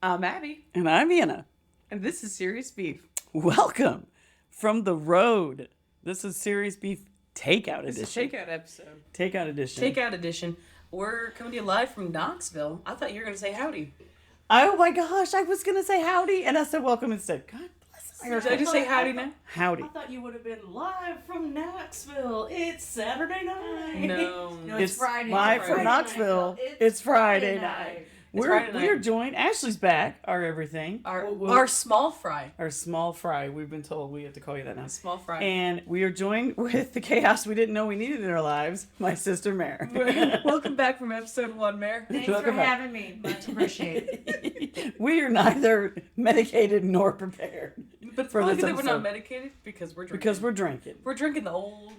I'm Abby, And I'm Anna. and this is Serious Beef. Welcome from the road. This is Serious Beef Takeout It's Edition. a takeout episode. Takeout Edition. Takeout edition. We're coming to you live from Knoxville. I thought you were going to say howdy. Oh my gosh, I was going to say howdy, and I said welcome instead. God bless Did I just say howdy now? Howdy. I thought you would have been live from Knoxville. It's Saturday night. No. It's Friday. Live Friday from night. Knoxville. It's Friday night. Friday night. We're joined. Ashley's back. Our everything. Our small fry. Our small fry. We've been told we have to call you that now. Small fry. And we are joined with the chaos we didn't know we needed in our lives. My sister Mare. Welcome back from episode 1, Mare. Thanks Welcome for back. having me. Much appreciated. We are neither medicated nor prepared. But For for this that we're not episode. medicated because we're drinking. Because we're drinking. We're drinking the old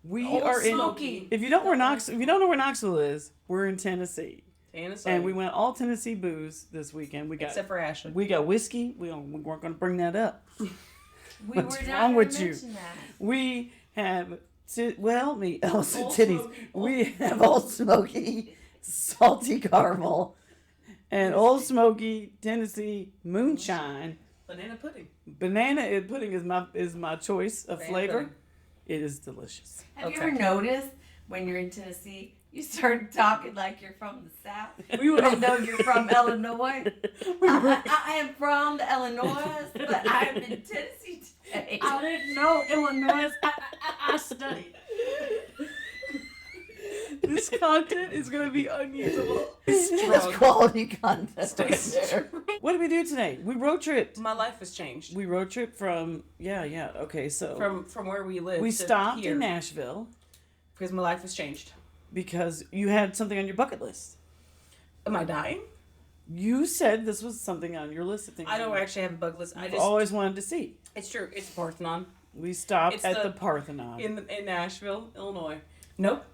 We Old are in. Smoky. If you don't know where Knoxville is, we're in Tennessee, Tennessee. and we went all Tennessee booze this weekend. We got Except for Ashley. we got whiskey. We weren't going to bring that up. We What's were wrong not with gonna you? mention that. We have also Old titties. Smoky. We have Old Smoky, salty caramel, and Old Smoky Tennessee moonshine. Banana pudding. Banana pudding is my choice of Banana flavor. pudding. It is delicious. Have you Okay. ever noticed when you're in Tennessee, you start talking like you're from the South? We You don't know you're from Illinois. I am from the Illinois, but I'm in Tennessee today. I didn't know Illinois. I studied. This content is going to be unusable. That's quality content. Stay right there. What did we do today? We road tripped. My life has changed. We road tripped from okay, so From where we live we to stopped here in Nashville because my life has changed. because you had something on your bucket list. Am I dying? You said this was something on your list of things I don't you actually have a bucket list. I just always wanted to see. it's true. It's Parthenon We stopped It's at the- the Parthenon. in Nashville, Illinois. Nope.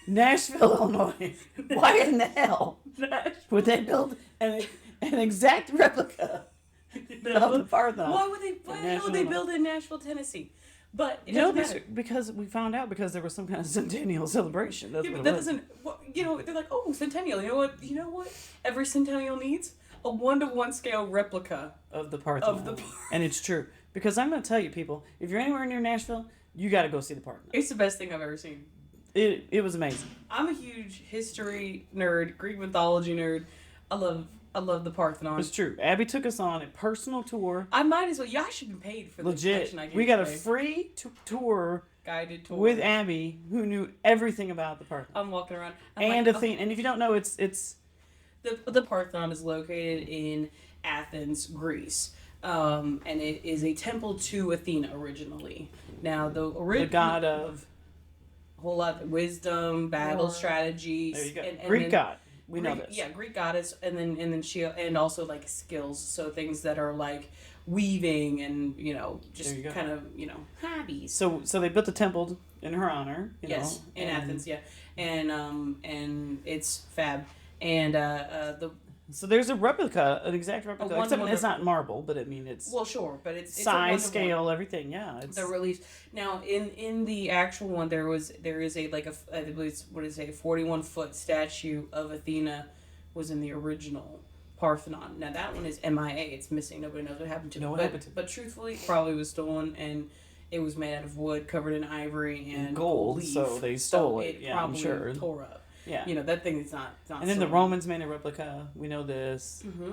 Nashville, Illinois. Why in the hell would they build an exact replica of the Parthenon? Why would they? Why the hell would they Nashville. build it in Nashville, Tennessee? But it No, doesn't matter. because we found out because there was some kind of centennial celebration. That's Yeah, what but it that was. doesn't. Well, they're like, oh, centennial. You know what? You know what? Every centennial needs a 1-to-1 scale replica. Of the Parthenon. Of the And it's true. Because I'm going to tell you, people, if you're anywhere near Nashville, you got to go see the Parthenon. It's the best thing I've ever seen. It was amazing. I'm a huge history nerd, Greek mythology nerd. I love the Parthenon. It's true. Abby took us on a personal tour. I might as well. Yeah, I should be paid for the Legit. information I gave We got a today. free tour Guided tour with Abby, who knew everything about the Parthenon. I'm walking around. I'm And like, Athena. And if you don't know, it's the Parthenon is located in Athens, Greece. And it is a temple to Athena originally. Now the the original god of. whole lot of wisdom, battle strategies. There you go. And Greek then- god. We know Greek- this. Yeah, Greek goddess, and then she, and also like skills. So things that are like weaving and just There you go. kind of hobbies. So they built the temple in her honor. Yes, know, in and Athens, yeah, and it's fab, and the So there's a replica, an exact replica. Except one-to-one it's not marble, but I mean it's well, sure, but it's a size, one-to-one. scale, everything. Yeah, it's The release now in the actual one there is a like a I believe it's what is it, a 41-foot statue of Athena was in the original Parthenon. Now that one is MIA. It's missing. Nobody knows what happened to Know it. what But, happened to it. but truthfully, probably was stolen and it was made out of wood covered in ivory and gold, leaf. so they stole So it. Yeah, I'm probably sure. tore up. yeah. That thing is not. It's not And then the stolen. Romans made a replica. We know this. Mm-hmm.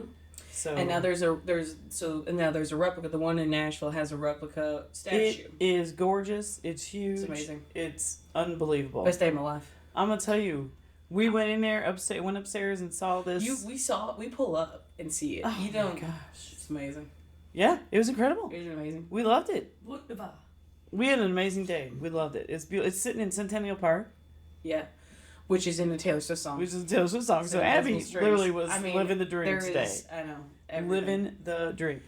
So And now there's a replica. The one in Nashville has a replica statue. it is gorgeous. It's huge. It's amazing. It's unbelievable. Best day of my life. I'm gonna tell you, we went in there went upstairs and saw this. We pull up and see it. Oh You don't. my gosh. It's amazing. Yeah, it was incredible. It was amazing. We loved it. Wunderbar. We had an amazing day. We loved it. It's beautiful. It's sitting in Centennial Park, Yeah, which is in the Taylor Swift song. which is a Taylor Swift song. So That's Abby what's strange. literally was I mean, living the dream there today. is, I know. everything. Living the dream.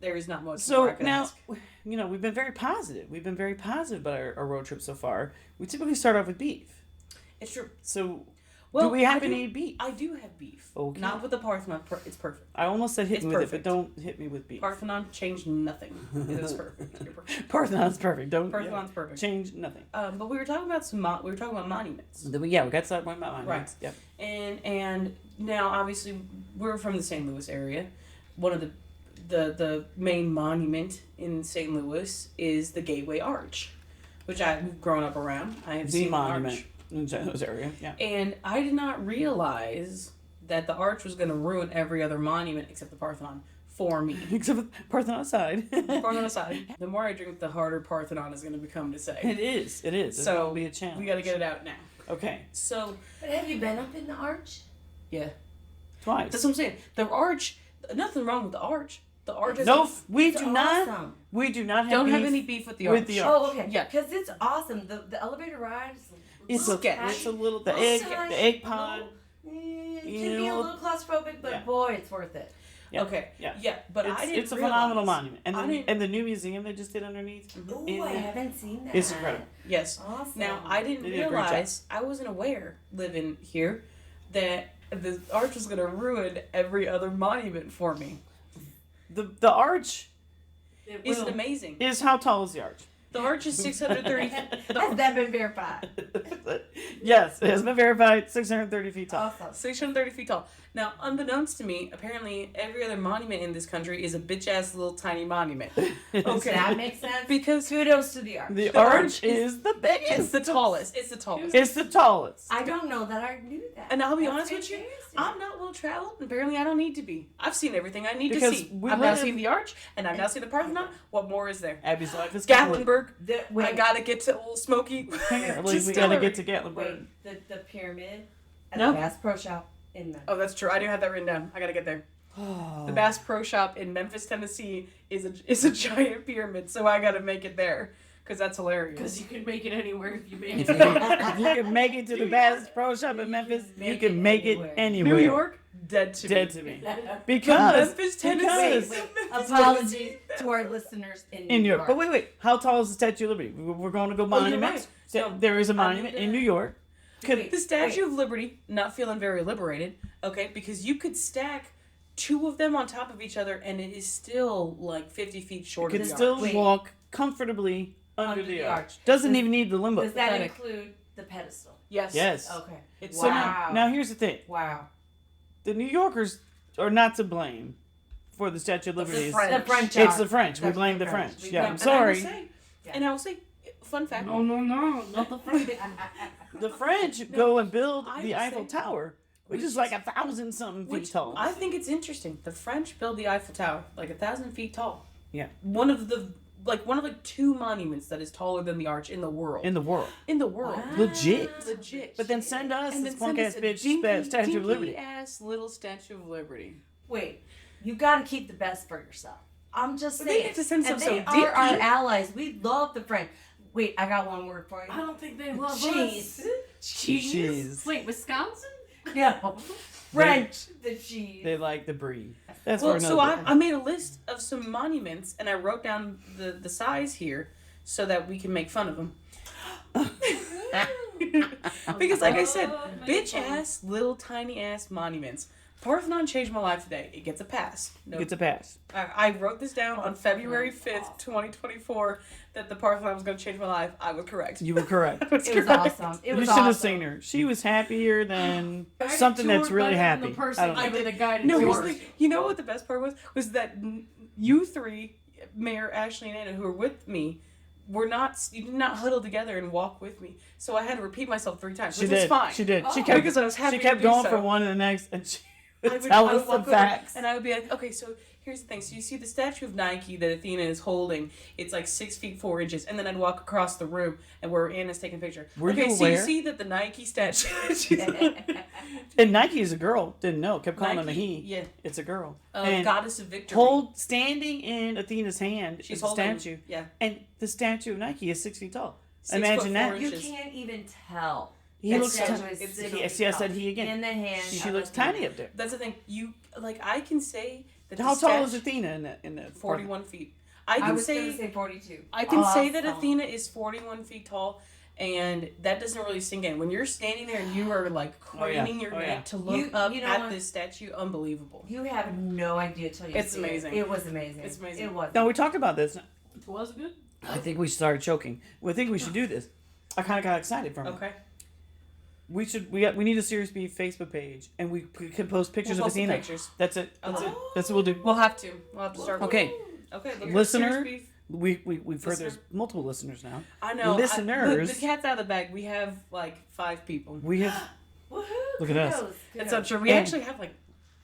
There is not much more So I could now, ask. we've been very positive. We've been very positive about our road trip so far. We typically start off with beef. It's true. So Well, do we I happen to do- eat beef? I do have beef. Okay. Not with the Parthenon. It's perfect. I almost said hit It's me with perfect. it, but don't hit me with beef. Parthenon changed nothing. It was perfect. You're perfect. Parthenon's perfect. Don't Parthenon's perfect. change nothing. But we were talking about we were talking about monuments. We got to start talking about mine. Right. Yep. And now obviously we're from the St. Louis area. One of the main monument in St. Louis is the Gateway Arch, which I've grown up around. I have The seen monument the arch. in St. Louis area. Yeah. And I did not realize that the arch was going to ruin every other monument except the Parthenon for me. Except for Parthenon side. Parthenon aside, the more I drink, the harder Parthenon is going to become to say. It is. It is. So It'll be a challenge. we got to get it out now. Okay. So But have you been up in the arch? yeah, Twice. that's what I'm saying. The arch, nothing wrong with the arch. The arch is No, we It's do not. awesome. We do not have. don't have beef any beef with the arch. with the arch. Oh, okay. Yeah. Because it's awesome. The elevator ride is It's little a, tiny. it's a little the Little egg tiny, pod. It You can be a know, little claustrophobic, but yeah. boy, it's worth it. Yeah. Okay. Yeah. But It's, I didn't it's a realize- phenomenal monument, and I then didn't- and the new museum they just did underneath. Ooh, in I there. haven't seen that. It's incredible. Yes. Awesome. Now I didn't They did a great job. realize, I wasn't aware living here that the arch was going to ruin every other monument for me. The arch Isn't it amazing? is how tall is the arch? The arch is 630. Has that been verified? Yes, it has been verified. 630 feet tall. Awesome. 630 feet tall. Now, unbeknownst to me, apparently every other monument in this country is a bitch ass little tiny monument. Okay. That makes sense. Because Kudos to the arch. The The arch arch is the it's biggest. the tallest. It's the tallest. It's the tallest. I don't know that I knew that. And I'll be That's honest with you, fantastic. I'm not well traveled, and apparently I don't need to be. I've seen everything I need Because to see. we I've now live- seen the arch, and I've now seen the Parthenon. What more is there? Abby's life is complete. Gatlinburg. Wait, I gotta get to Old Smoky. At least we gotta get to Gatlinburg. wait, the pyramid at No. the Bass Pro Shop in Memphis. Oh, that's true. I do have that written down. I gotta get there. The Bass Pro Shop in Memphis, Tennessee is a giant pyramid, so I gotta make it there because that's hilarious. Because you can make it anywhere if you make If it. you can make it to the Bass Pro Shop in Memphis, you can make it anywhere. New York, dead to Dead me. to me. But Because Memphis, Tennessee. Wait. Memphis, Apologies to our listeners in in New New York. But wait. How tall is the Statue of Liberty? We're going to go Oh, you're monuments. right. No, There is a I monument need in to- New York. Could The Statue of Liberty, not feeling very liberated, okay, because you could stack two of them on top of each other and it is still like 50 feet short could of the still arch. Wait. walk comfortably under Under the the arch. arch. Doesn't even need the limbo. Does that Pathetic. include the pedestal? Yes. Yes. Okay. It's So Wow. now here's the thing. Wow. The New Yorkers are not to blame for the Statue of Liberty. French. The French. It's are. the French. We That's blame the the French. French. We Yeah, blame- I'm and sorry. And I will say, fun fact. No, not the French. The French go and build I the would Eiffel say- Tower, which is like 1,000 something feet Which tall. I think it's interesting. The French built the Eiffel Tower like 1,000 feet tall. Yeah. One of the two monuments that is taller than the arch in the world. In the world. In the world. Wow. Legit. Legit. But then send us And this then send punk us ass a bitch dinky, Statue of Liberty. ass little Statue of Liberty. Wait, you got to keep the best for yourself. I'm just But they saying. get to send and some they so are our dinky. allies. We love the French. Wait, I got one word for you. I don't think they love Cheese. us. Cheese. Wait, Wisconsin? No. French. The cheese. They like the brie. That's Well, for so another. I made a list of some monuments and I wrote down the size here so that we can make fun of them. Because like I said, bitch ass little tiny ass monuments. Parthenon changed my life today. It gets a pass. No, It's a pass. I wrote this down on February 5th, 2024 that the Parthenon was going to change my life. I was correct. You were correct. I was It was correct. awesome. It You was should have awesome. seen her. She was happier than I something that's toured really better than happy. The person I don't know. giving the guidance No, here's yours. the, you know what the best part was that you three, Mayor Ashley and Anna, who were with me, you did not huddle together and walk with me. So I had to repeat myself 3 times, She which did. is fine. She did. She Oh. kept. Because I was happy She kept to do going so. from one to the next, and she I would would- tell I would us the walk over facts. and I would be like, okay, so here's the thing. So you see the statue of Nike that Athena is holding. It's like 6 feet 4 inches, and then I'd walk across the room and where Anna's taking a picture. Were okay, you so you aware? see that the Nike statue. she's And Nike is a girl. Didn't know. Kept calling him a Nike, he. yeah, It's a girl. And goddess of victory. standing in Athena's hand She's is a holding. statue, Yeah. and the statue of Nike is 6 feet tall. 6 Imagine foot that. 4 You inches. can't even tell. He That looks. statue Tiny. is it's- six yes, feet yes, tall. said he again. In the hand. She of looks Athena. tiny up there. That's the thing. You like I can say that How the tall is statue- Athena in the 41 feet. I I can was going to say say 42. I can say that Awesome. Athena is 41 feet tall, and that doesn't really sink in. When you're standing there and you are like Oh, yeah. craning your Oh, neck yeah. to look You up know at what? this statue, unbelievable. You have no idea till you It's see amazing. It. It was amazing. It's amazing. It was. Now we talked about this. It was good. I think we started choking. We think we should do this. I kind of got excited from it. Okay. We need a Serious Beef Facebook page, and we can post pictures We'll of post the Athena. pictures. That's it. That's it. That's what we'll do. We'll have to start. Okay. Okay. Look Listener, Serious Beef. we've heard Listener. there's multiple listeners now. I know. Listeners. The cat's out of the bag. We have like 5 people. We have. Woohoo! Look at us. Kudos, That's kudos. not true. We And- actually have like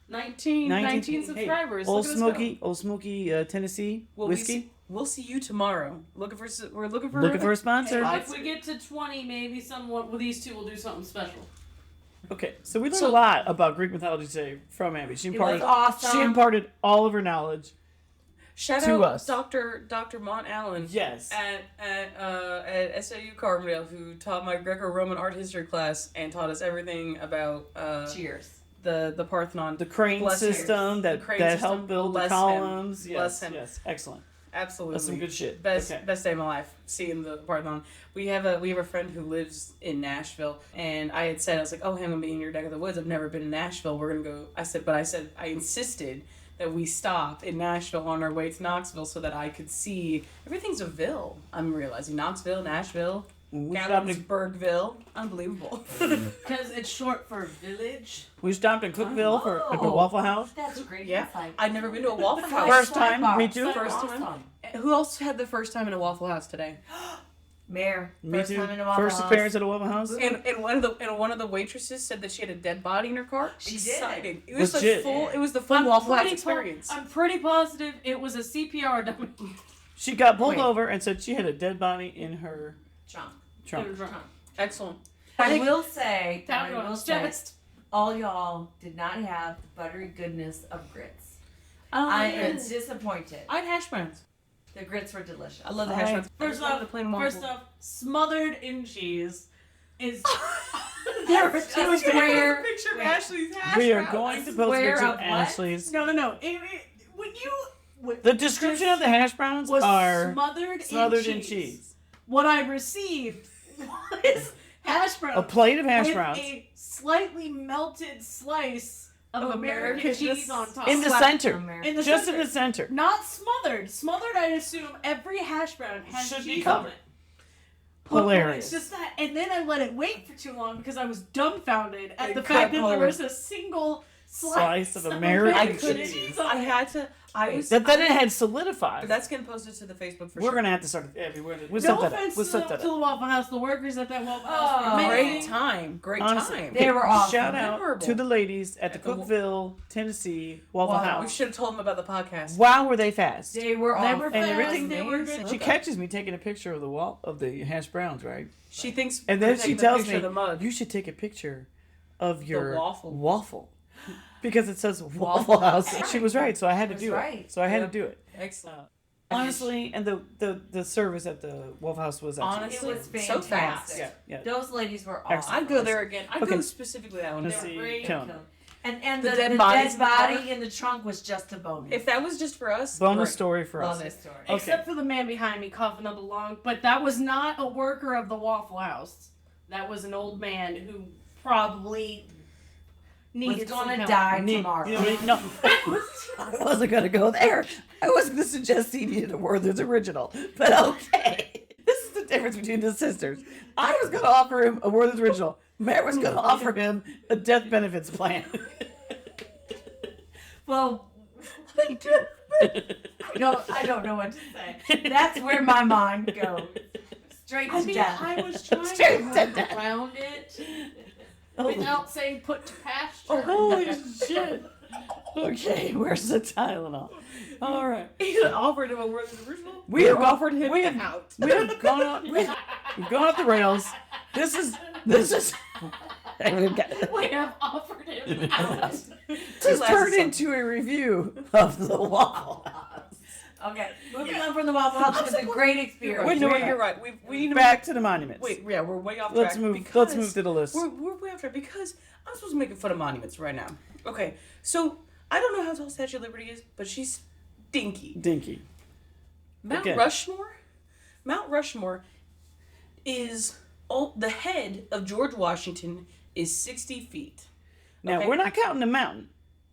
19 subscribers. Old Look at us go. Smoky, Tennessee whiskey. We'll see you tomorrow. We're looking for Looking for a sponsor. If we get to 20, maybe someone with these two will do something special. Okay, so we learned a lot about Greek mythology today from Abby. She It was imparted, awesome. she imparted all of her knowledge. Shout to out us. Dr. Mont Allen Yes. at SAU Carbondale, who taught my Greco-Roman art history class and taught us everything about Cheers. the Parthenon. The crane Bless him. system The that crane that system. helped build Bless the him. columns. Yes, Bless him. yes, excellent. Absolutely, That's some good shit. Best Okay. best day of my life, seeing the Parthenon. We have a friend who lives in Nashville, and I had said, I was like, oh, hey, I'm gonna be in your neck of the woods. I've never been to Nashville. We're gonna go. I insisted that we stop in Nashville on our way to Knoxville so that I could see everything's a ville. I'm realizing Knoxville, Nashville, We stopped, in, Gallowinsburgville. Unbelievable. Because it's short for village. we stopped in Cookville at the Oh. Waffle House. That's great. Yeah. insight. I've never been to a Waffle House. First time, me too. First time. Who else had the first time in a Waffle House today? Mayor. Me First too. time in a Waffle First House. appearance at a Waffle House. And one of the waitresses said that she had a dead body in her car. She did. Exciting. It was Legit. It was the full Waffle House pretty experience. I'm pretty positive it was a CPR dummy. She got pulled Wait. over and said she had a dead body in her Trump. trunk. Excellent. I will say, Down I on will his say, chest. all y'all did not have the buttery goodness of grits. I am disappointed. I had hash browns. The grits were delicious. I love the hash browns. First I love off, the plain waffle. smothered in cheese is. There were two square. Picture of Wait. Ashley's hash We are browns. going to post Square pictures of of what? Ashley's. No. The description of the hash browns was are smothered in cheese. What I received was hash browns. a plate of hash with browns a slightly melted slice of American American cheese cheese. on top. in the Slapped center. America. In the Just center. in the center. Not smothered. Smothered, I assume every hash brown has Should be cheese on covered. it. Hilarious. It's just that, and then I let it wait for too long because I was dumbfounded at It the fact that cut there cold. was a single Slice of American I American couldn't. cheese. I had to. I was. That then it had solidified. That's getting posted to the Facebook for We're sure. gonna have to start. We'll No set that up. offense We'll to, set the, that to up. the Waffle House, the workers at that Waffle House. Oh, were Great amazing. time. Great Honestly. time. They were awesome. Shout out Memorable. to the ladies at the At the wa- Cookville, Tennessee Waffle Wow. We House. should have told them about the podcast. Wow, were they fast? They were They awesome. were And fast, everything- they were Amazing. good. She catches me taking a picture of the hash browns, right? She thinks. And we're then she taking the tells picture me, of the mug. you should take a picture of your waffle. waffle. Because it says Waffle House. She was right, so I had to That's do it. right. So I had Yep. to do it. Excellent. Honestly, and the service at the Waffle House was actually Honestly, It was so fast. fantastic. yeah. Those ladies were Excellent. awesome. I'd go there again. I'd Okay. go specifically that one. Let's They see. were great. Count. And The the dead dead bodies in the body car? in the trunk was just a bonus. If that was just for us, Bonus great. story for us. Love this story. Okay. Except for the man behind me coughing up a lung, but that was not a worker of the Waffle House. That was an old man who probably needed Was gonna some help. die Need- tomorrow. you know, no, I wasn't gonna go there. I was gonna suggest he needed a Werther's original, but okay. This is the difference between the sisters. I was gonna offer him a Werther's original. Mary was gonna offer him a death benefits plan. Well, I don't know what to say. That's where my mind goes. Straight to I mean, death. I was trying Straight to to work death. around it Oh, without saying put to pasture. oh, holy shit. Okay, where's the Tylenol? All right. He offered him a Werther's original. We have offered him we have- out. We have gone off. We've gone off the rails. This is. This We have offered him out. has turned into a review of the Waffle House. Okay, moving on from the Waffle House was a great experience. Wait, no, wait. you're right. We need to Back to the monuments. Wait, yeah, we're way off Let's track. move. because Let's move to the list. We're way off track because I'm supposed to be making fun of monuments right now. Okay, so I don't know how tall Statue of Liberty is, but she's stinky. Dinky. Mount Okay. Rushmore. Mount Rushmore is the head of George Washington is 60 feet. Now Okay. we're not counting the mountain,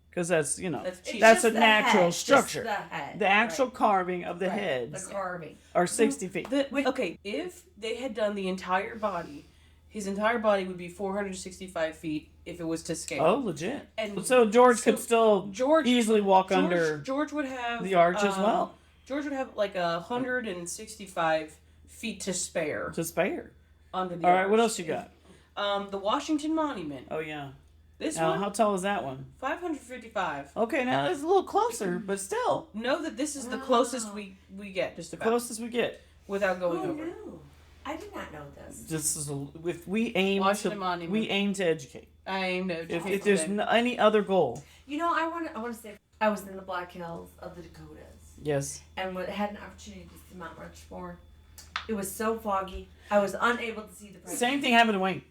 because that's That's cheap. that's Just a the natural head, just structure. the head, The actual right, carving of the right, heads the carving. are 60 feet. Okay, if they had done the entire body, His entire body would be 465 feet if it was to scale. Oh, legit. And So George could still George easily walk under George would have the arch as well. George would have like 165 feet to spare To spare. under the All arch. right, what else you got? The Washington Monument. Oh, yeah. This Now, one, how tall is that one? 555. Okay, now it's a little closer, but still. Know that this is the closest we get, just The about, closest we get. without going Who over. knew? I did not know this. This is if we aim Washington to Monument. we aim to educate. I am no. If there's any other goal, You know, I want to say I was in the Black Hills of the Dakotas yes. and had an opportunity to see Mount Rushmore. It was so foggy. I was unable to see the president. Same thing happened to Wayne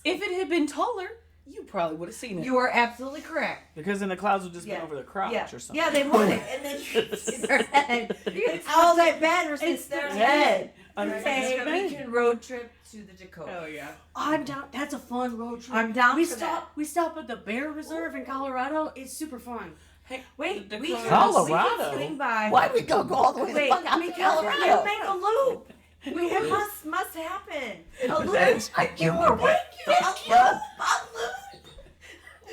If it had been taller, you probably would have seen it. You are absolutely correct. because then the clouds would just Yeah. be over the crotch Yeah, or something. yeah, they would. And then it's their head. It's all that matters. It's their head. Okay, we can road trip to the Dakotas. Oh yeah. I'm down. That's a fun road trip. I'm down We for stop. We stop at the Bear Reserve in Colorado. It's super fun. Hey, Wait, the we Dakotas- can Colorado? swing by. Why we go all the way Wait, the fuck out we to can Colorado? make a loop. It must happen. A loop. That's like you were Thank you. A loop.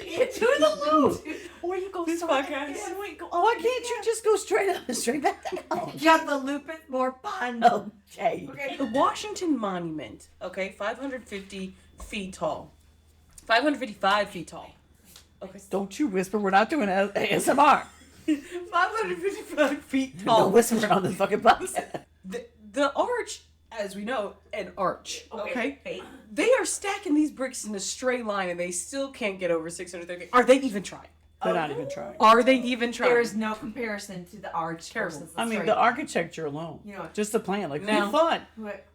Get to the loop. Or you go This straight. podcast. Yeah, wait, go. Why can't you just go straight up and straight back down? Yeah, the loop is more fun. Okay. Okay. The Washington Monument, okay, 550 feet tall. 555 feet tall. Okay. Don't you whisper. We're not doing ASMR. 555 feet No tall. whispering on this fucking podcast. The arch, as we know, an arch, okay? Hey. They are stacking these bricks in a straight line and they still can't get over 630. Are they even trying? They're not even trying. Are they even trying? There is no comparison to the arch Terrible. versus I mean, straight. the architecture alone. You know, Just the plan. Like, Now- who thought? what-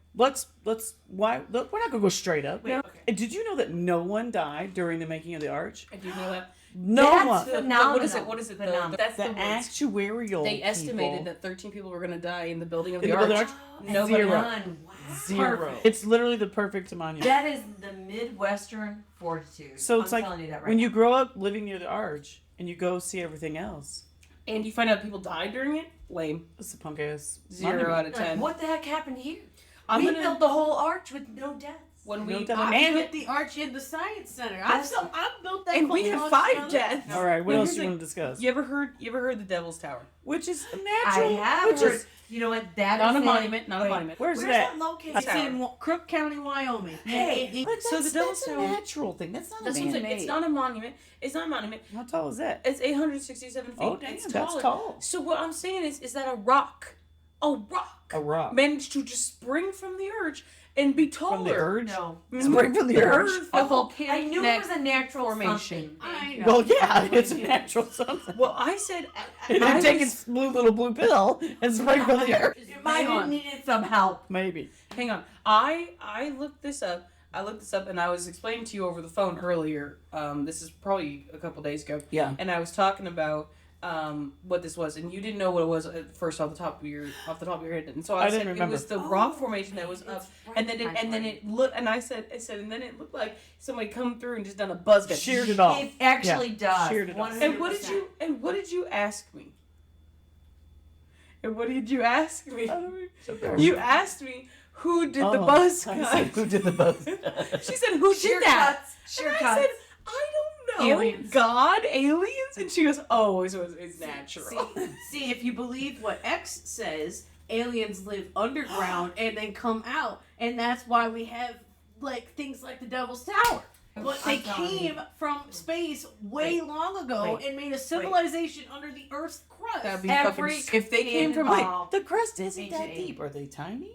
Why? Look, we're not gonna go straight up. Wait, okay. And did you know that no one died during the making of the arch? I do know that. No That's one. What is it? phenomenal. What is it? Phenomenal. That's The the words. actuarial. They estimated people, that 13 people were going to die in the building of In the the building arch. arch? Nobody. Zero. None. Wow. 0. Perfect. It's literally the perfect monument. That is the Midwestern fortitude. So it's I'm like telling you that right when now. you grow up living near the arch and you go see everything else, And you find out people died during it? Lame. it's a punk ass 0 out of Like, 10. what the heck happened here? I'm We gonna- built the whole arch with no deaths. When No we doubt. I And- built the arch in the science center. That's- I've built that. and we whole have arch 5 down deaths. All right, what Now, else here's do you the- want to discuss? You ever heard the Devil's Tower? Which is I natural. have Which heard. is You know what? That Not is a it. monument, not a Wait, monument. where's Where's that? that located? It's in Crook County, Wyoming. Hey, But So the Devil's that's a Tower- natural thing. That's not That's a what I'm saying. man-made. It's not a monument. It's not a monument. How tall is that? It's 867 feet. Oh, damn, it's that's taller. tall. So what I'm saying is that a rock A rock. managed to just spring from the arch and be taller. From the urge? no. Spring from the urge? A I volcanic knew it was a natural formation. something. I know. Well, yeah, it's a natural something. Well, I said And I then take was- its blue pill and spring from the urge. It might Hang have on. needed some help. Maybe. Hang on. I looked this up. And I was explaining to you over the phone earlier. This is probably a couple days ago. Yeah. And I was talking about what this was, and you didn't know what it was at first off the top of your head. And so I, I said didn't remember. it was the rock formation that was up, and then it looked, and I said, and then it looked like somebody come through and just done a buzz cut. Sheared it off. It actually does. Sheared it off. 100%. And what did you ask me? And what did you ask me? You asked me who did the buzz I cut. said, who did the buzz? She said, "Who Sheer did that?" cuts. Sheer And I cuts. said, "I don't know." Aliens. God, aliens, and she goes, "Oh, so it's natural." See, if you believe what X says, aliens live underground and then come out, and that's why we have like things like the Devil's Tower. But they I'm telling you. came from space way long ago Wait. and made a civilization under the Earth's crust. That'd be Every fucking. If they came from Wait, The crust isn't Ancient that deep. aliens. Are they tiny?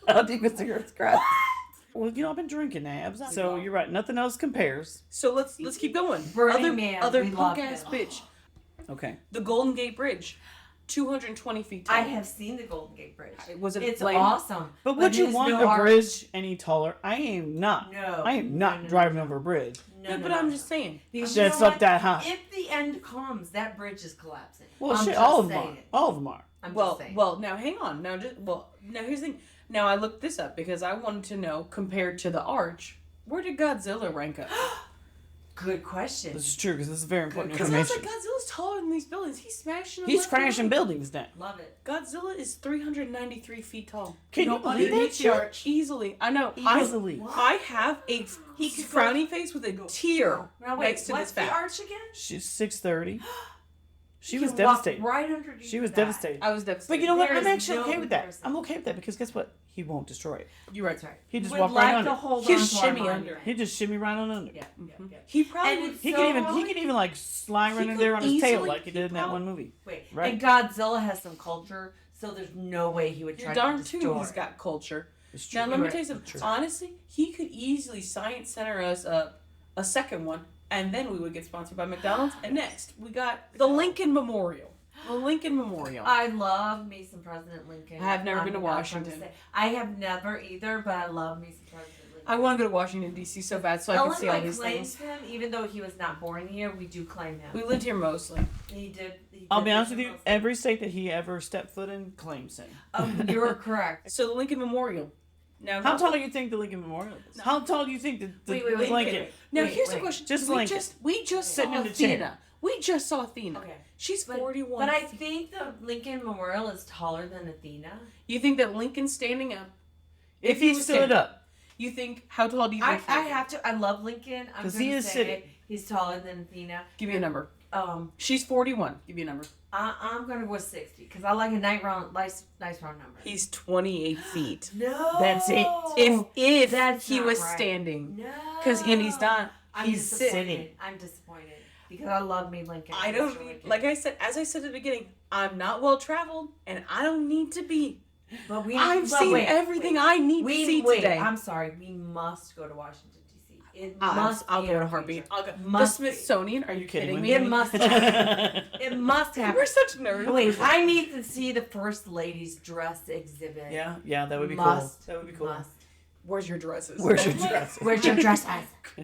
How deep is the Earth's crust? Well, I've been drinking abs, so you're right. Nothing else compares. so let's keep going. Burning Man, other we punk love ass him. bitch. Okay. The Golden Gate Bridge, 220 feet tall. I have seen the Golden Gate Bridge. Was it It's lame? awesome. But would you there's want no the arch. bridge any taller? I am not. No. I am not No. driving over a bridge Yeah, but I'm just saying. Because that's you know up what? that high. If the end comes, that bridge is collapsing. Well, I'm shit, just all of them saying are. it. All of them are. I'm Well, just saying. well, now hang on. Now here's the thing. Now I looked this up because I wanted to know compared to the arch, where did Godzilla rank up? Good question. This is true because this is very important Because I was information. like, Godzilla's taller than these buildings. He's smashing them. He's left and crashing right. buildings now. Love it. Godzilla is 393 feet tall. Can you believe that underneath the shit? arch. Easily. I know. Easily. I have a frowny face with a tear Now wait, next to what's this the fact. arch again? She's 6'30". She You was can walk devastated. right underneath She was that. devastated. I was devastated. But you know what? There I'm is actually no okay with that. comparison. I'm okay with that because guess what? He won't destroy it. You're right. That's right. He just Would walk like right under. to hold He'll on to shimmy our under. monument. He just shimmy right on under. Yeah, yeah, yeah. He probably And would. it's He so can even like slide right He in there could on his tail easily- like he did in that probably- one movie. Wait, Right. and Godzilla has some culture, so there's no way he would You're try darn to too. destroy. He's got culture. It's true. Now let me Right. tell you something. True. Honestly, he could easily science center us up a second one, and then we would get sponsored by McDonald's. And next, we got the Lincoln Memorial. The Lincoln Memorial. I love me some President Lincoln. I have never I'm been to not gonna Washington. say- I have never either, but I love me some President Lincoln. I want to go to Washington D.C. so bad, so I can see all Illinois these claims things. him, even though he was not born here. We do claim him. We lived here mostly. He did. He I'll did be honest with live you. in Every state that he ever stepped foot in claims him. You're correct. So the Lincoln Memorial. Now, How tall do you think the Lincoln Memorial is? How tall do you think the Wait, Lincoln? Now Wait, here's the wait. question. Just we Lincoln. we just Sitting saw in the chair. Athena. We just saw Athena. Okay. She's But- 41. But I feet. think the Lincoln Memorial is taller than Athena. You think that Lincoln's standing up? If he was stood standing- up, You think? How tall do you I think? have to. I love Lincoln. I'm 'Cause going he to is say sitting. he's taller than Athena. Give me a number. She's 41. Give me a number. I'm going to go with 60 because I like a nice round number. He's 28 feet. No. That's it. If That's he not was right. standing, No. because and he's not. I'm He's disappointed. sitting. I'm disappointed because I love me Lincoln. I don't Mr. need, Lincoln. like I said, as I said at the beginning, I'm not well traveled, and I don't need to be. But I've seen everything I need to see today. I'm sorry. We must go to Washington D.C. It I'll must. go be in our a heartbeat. future. I'll go. The Must be. Smithsonian? Are you kidding me? It must happen. It must happen. We're such nerds. Wait, I need to see the first lady's dress exhibit. yeah, that would be Must. cool. That would be cool. Must. Where's your dresses? Where's your dress? Where's your dress?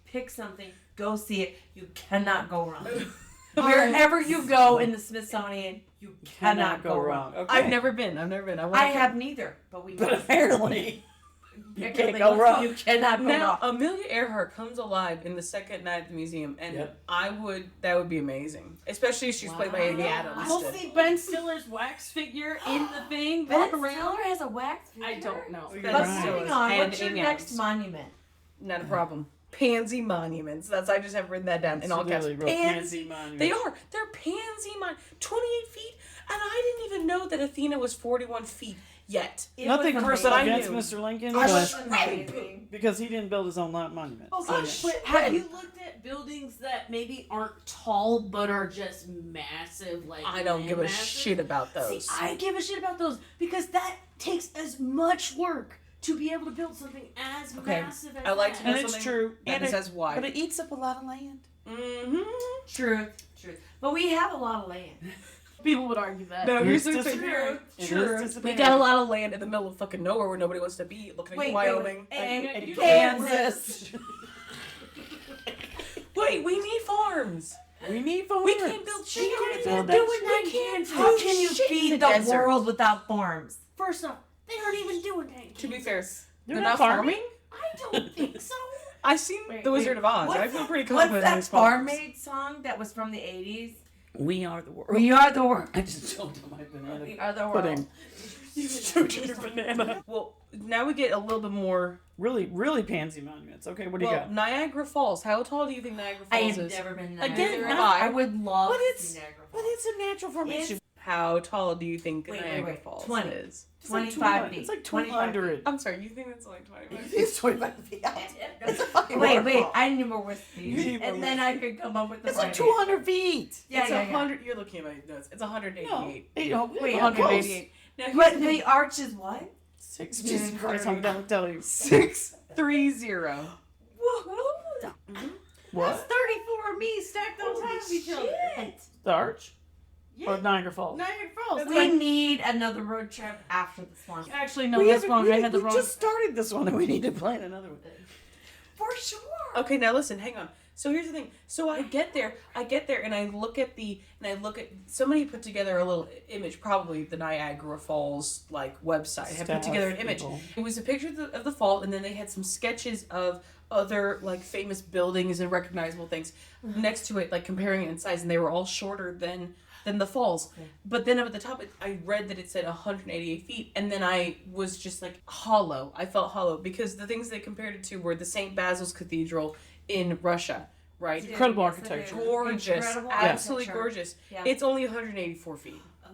Pick something. Go see it. You cannot go wrong. Wherever you go in the Smithsonian, you cannot go wrong. Okay. I've never been. I wanna I go. have neither, but we But must. apparently, Pick can't something. go wrong. You cannot go Now, wrong. Amelia Earhart comes alive in the second night at the museum, and Yep. that would be amazing. Especially if she's played by Amy Wow. Adams. We'll see Ben Stiller's wax figure in the thing Ben walk around. Stiller has a wax figure. I don't know. You're But right. moving on, And what's your Amy next Adams. monument? Not a problem. Pansy monuments. I just have written that down in all caps. Literally wrote Pansy. monument. They are. They're pansy 28 feet, and I didn't even know that Athena was 41 feet yet. It Nothing was personal I against knew. Mr. Lincoln, It was but amazing. because he didn't build his own monument. Okay, So, yeah. but have you looked at buildings that maybe aren't tall but are just massive? Like I don't give a massive? shit about those. See, I give a shit about those because that takes as much work to be able to build something as Okay, massive as I like to that. know And it's something true. that And it- says why. But it eats up a lot of land. Mm-hmm. Truth. But we have a lot of land. People would argue that. No, here's It's the thing. disappearing. It is True. We disappearing. got a lot of land in the middle of fucking nowhere where nobody wants to be. Looking at Wyoming. And Kansas. Wait, we need farms. We need farms. We can't build shit. We can't in build the that desert. shit. We can't How do can you shit in feed the desert. world without farms? First off, they aren't even doing that. To be fair, They're not farming? I don't think so. I seen The Wizard of Oz. I feel pretty What's confident in that his farms. Farm Aid song that was from the 80s? We are the world. We are the world. I just choked on my banana We are the world. pudding. You choked your banana. Well, now we get a little bit more. Really, really pansy monuments. Okay, what do you Well, got? Niagara Falls. How tall do you think Niagara I Falls have is? never been Again, Niagara. have I. I would love But to it's- see Niagara But Falls. it's a natural formation. How tall do you think Wait, Niagara wait. Falls 20. is? It's like 25 feet. It's like 25 200. I'm sorry, you think it's only 25? It's 25 feet out. That's a fucking Wait, waterfall. I need more whiskey. You need more And then I could come up with the It's like right 200 feet. Yeah, It's yeah, 100. You're looking at my notes. It's 188. No. Wait, 188. Now, here's But the the thing. arch is what? 6. Jesus Christ, I'm going to tell you. 630. Woohoo! What? That's 34 of me stacked on top of each other. Shit. The arch? Yeah. Or Niagara Falls? Niagara Falls. We need another road trip after this one. Actually, no, that's wrong. I had the we wrong. just started this one and we need to plan another one. For sure. Okay, now listen, hang on. So here's the thing. So I get there, and I look at somebody put together a little image, probably the Niagara Falls like website had put Staff together an image. people. It was a picture of the fall, and then they had some sketches of other like famous buildings and recognizable things next to it, like comparing it in size, and they were all shorter than the falls. Okay. But then up at the top, I read that it said 188 feet, and then I was just like hollow. I felt hollow because the things they compared it to were the St. Basil's Cathedral in Russia, right? Incredible Yes, architecture. Gorgeous, Incredible absolutely architecture. gorgeous. Yeah. It's only 184 feet. Oh,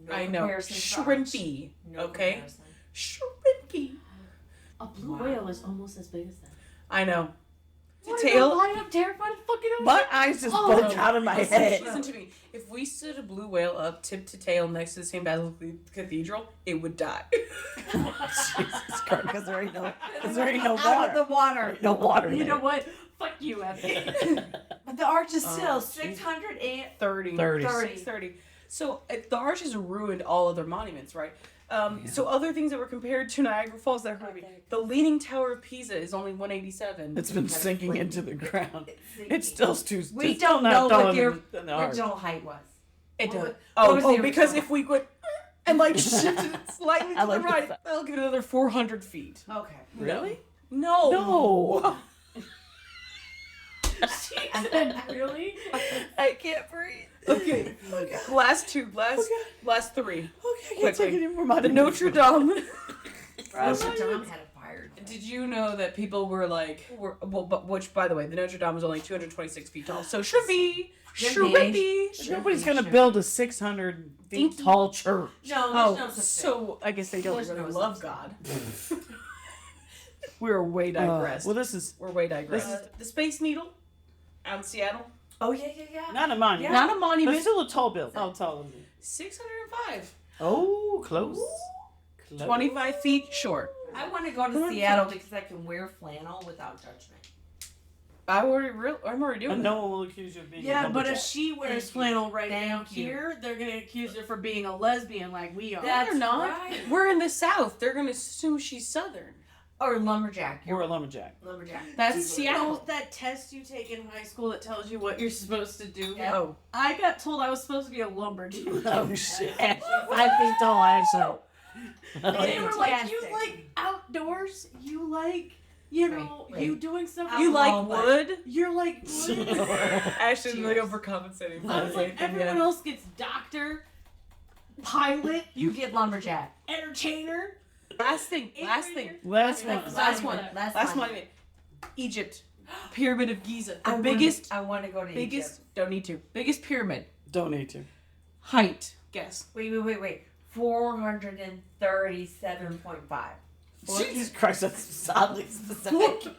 no I know, comparison, Josh. shrimpy. No Okay, comparison. shrimpy. A blue Wow. whale is almost as big as that. I know. What To tail. I'm terrified of fucking over. My eyes just Oh, bulge out of my Listen, head. listen to me. If we stood a blue whale up tip to tail next to the St. Basil's Cathedral, it would die. Jesus Christ, because there ain't no Out of water. the water. No water You there. know what? Fuck you, Evan. But the arch is still Oh, 630. 30. 30. 30. So the arch has ruined all other monuments, right? So other things that were compared to Niagara Falls that hurt me. The Leaning Tower of Pisa is only 187. It's been sinking into the ground. It's sinking. still too. We it's still don't not know what taller the than the arch. original height was. It What does. was- what was the Because original? if we went and like shifted it slightly I to like the right, this. that'll give it another 400 feet. Okay. Really? No. No. Really? I can't breathe. Okay. Last three. Okay, I can't Quickly. take any more. The Notre Dame. Notre Dame had a fire. Did you know that people were which by the way, the Notre Dame was only 226 feet tall. So shrimpy. Nobody's gonna build a 600 feet Dinky. tall church. No, Oh, there's no such so I guess they don't There's really no love such God. We're way digressed. Well, this is We're way digressed. this The Space Needle out in Seattle. thing. Oh yeah. not a monument. Not a But monument. still a tall building. How tall is it? 605. Oh, close. Close. 25 feet short. I want to go to Seattle because I can wear flannel without judgment. I'm already doing And that. no one will accuse you of being a Yeah, but lumberjack. if she wears Thank you. flannel right Thank down you. here, they're gonna accuse her for being a lesbian like we are. That's They're not. right. We're in the South. They're gonna assume she's Southern. Or lumberjack. You're a lumberjack. lumberjack. That's You Seattle. know that test you take in high school that tells you what you're supposed to do? Yeah. Oh, I got told I was supposed to be a lumberjack. Oh shit! 5 feet tall, actually. They were like, you Fantastic. like outdoors? You like, you know, Wait. you doing stuff? you like Oh, but- wood? You're like wood. Actually, like Cheers. overcompensating. I was like, everyone else gets doctor, pilot, You get lumberjack. entertainer. Last thing. Last one. Last one. Last Last one. monument. Egypt. Pyramid of Giza. The I biggest. I want to go to Biggest. Egypt. Don't need to. Biggest pyramid. Don't need to. Height. Guess. Wait. 437.5. Jesus Christ, that's oddly specific.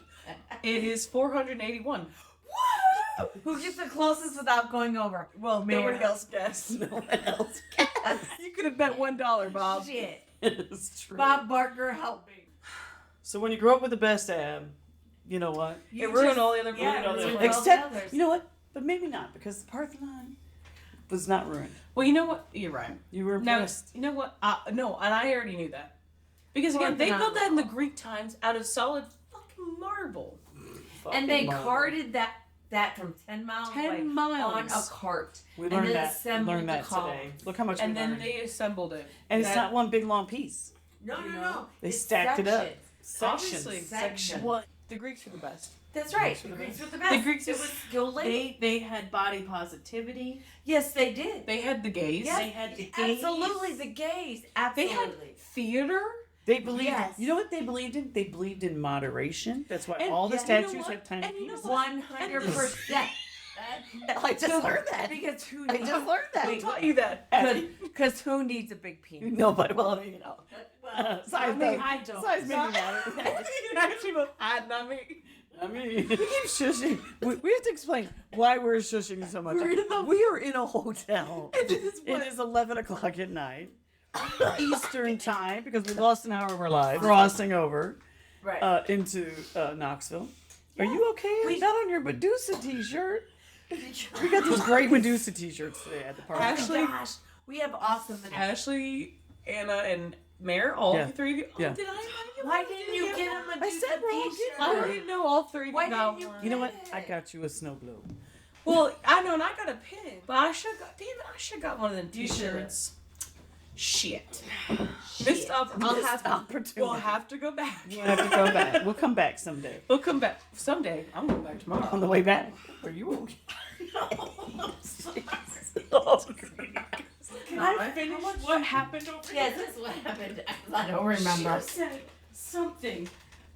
It is 481. Who gets the closest without going over? Well, Man. nobody else guessed. No one else. You could have bet $1, Bob. Shit. It is true. Bob Barker, help me. So when you grow up with the best ab, you know what? It ruined all the other Yeah, movies. it ruined all the Except, others. you know what? But maybe not, because the Parthenon was not ruined. Well, you know what? You're right. You were Now, impressed. you know what? No, and I already knew that. Because again, they built that in the Greek times out of solid fucking marble. And they Fucking marvel. carted that from 10 miles 10 away miles. on a cart. We and learned then that. assembled Learned the that column. today. Look how much And we then learned. they assembled it. And it's That- not one big long piece. No. They It's stacked it up. sections. Sections. Obviously. Section. What? The Greeks were the best. That's right. The Greeks were the best. The Greeks it was skilled labor. They had body positivity. Yes, they did. They had the gays. Yes, They had the gays. absolutely the gays. They Absolutely. had theater. They believed. Yes. You know what they believed in? They believed in moderation. That's why And- all the yeah, you know statues what? have tiny And you know penises. what? 100%. I just learned that. Because who I just learned that. Who taught you that? Because who needs a big penis? Nobody. Well, you know. Size I mean, does. I don't. Size maybe matter. You actually both had, not me. I mean, we keep shushing. We have to explain why we're shushing so much. We're in the- We are in a hotel. It is It what- is 11 o'clock at night, Eastern time, because we lost an hour of our lives crossing over Right. into Knoxville. Are you okay? Not on your Medusa t-shirt. We got these great Medusa t-shirts today at the party. Ashley, Gosh, we have awesome. Ashley, Anna, and Mare, all Yeah. the three of you. Yeah. Oh, did I? Why didn't you get him a I said we're all t-shirt? I didn't know all three of Why you got didn't you one. You know what? I got you a snow globe. Well, I know, and I got a pin, but I should got. Damn it, I should got one of them You should've. t-shirts. Shit. Missed Missed opportunity. We'll have to go back. We'll have to go back. We'll come back someday. We'll come back someday. I'm going back tomorrow. On the way back. Are you okay? Can I finish what happened over here? Yes, that's what happened. I don't remember. She said something,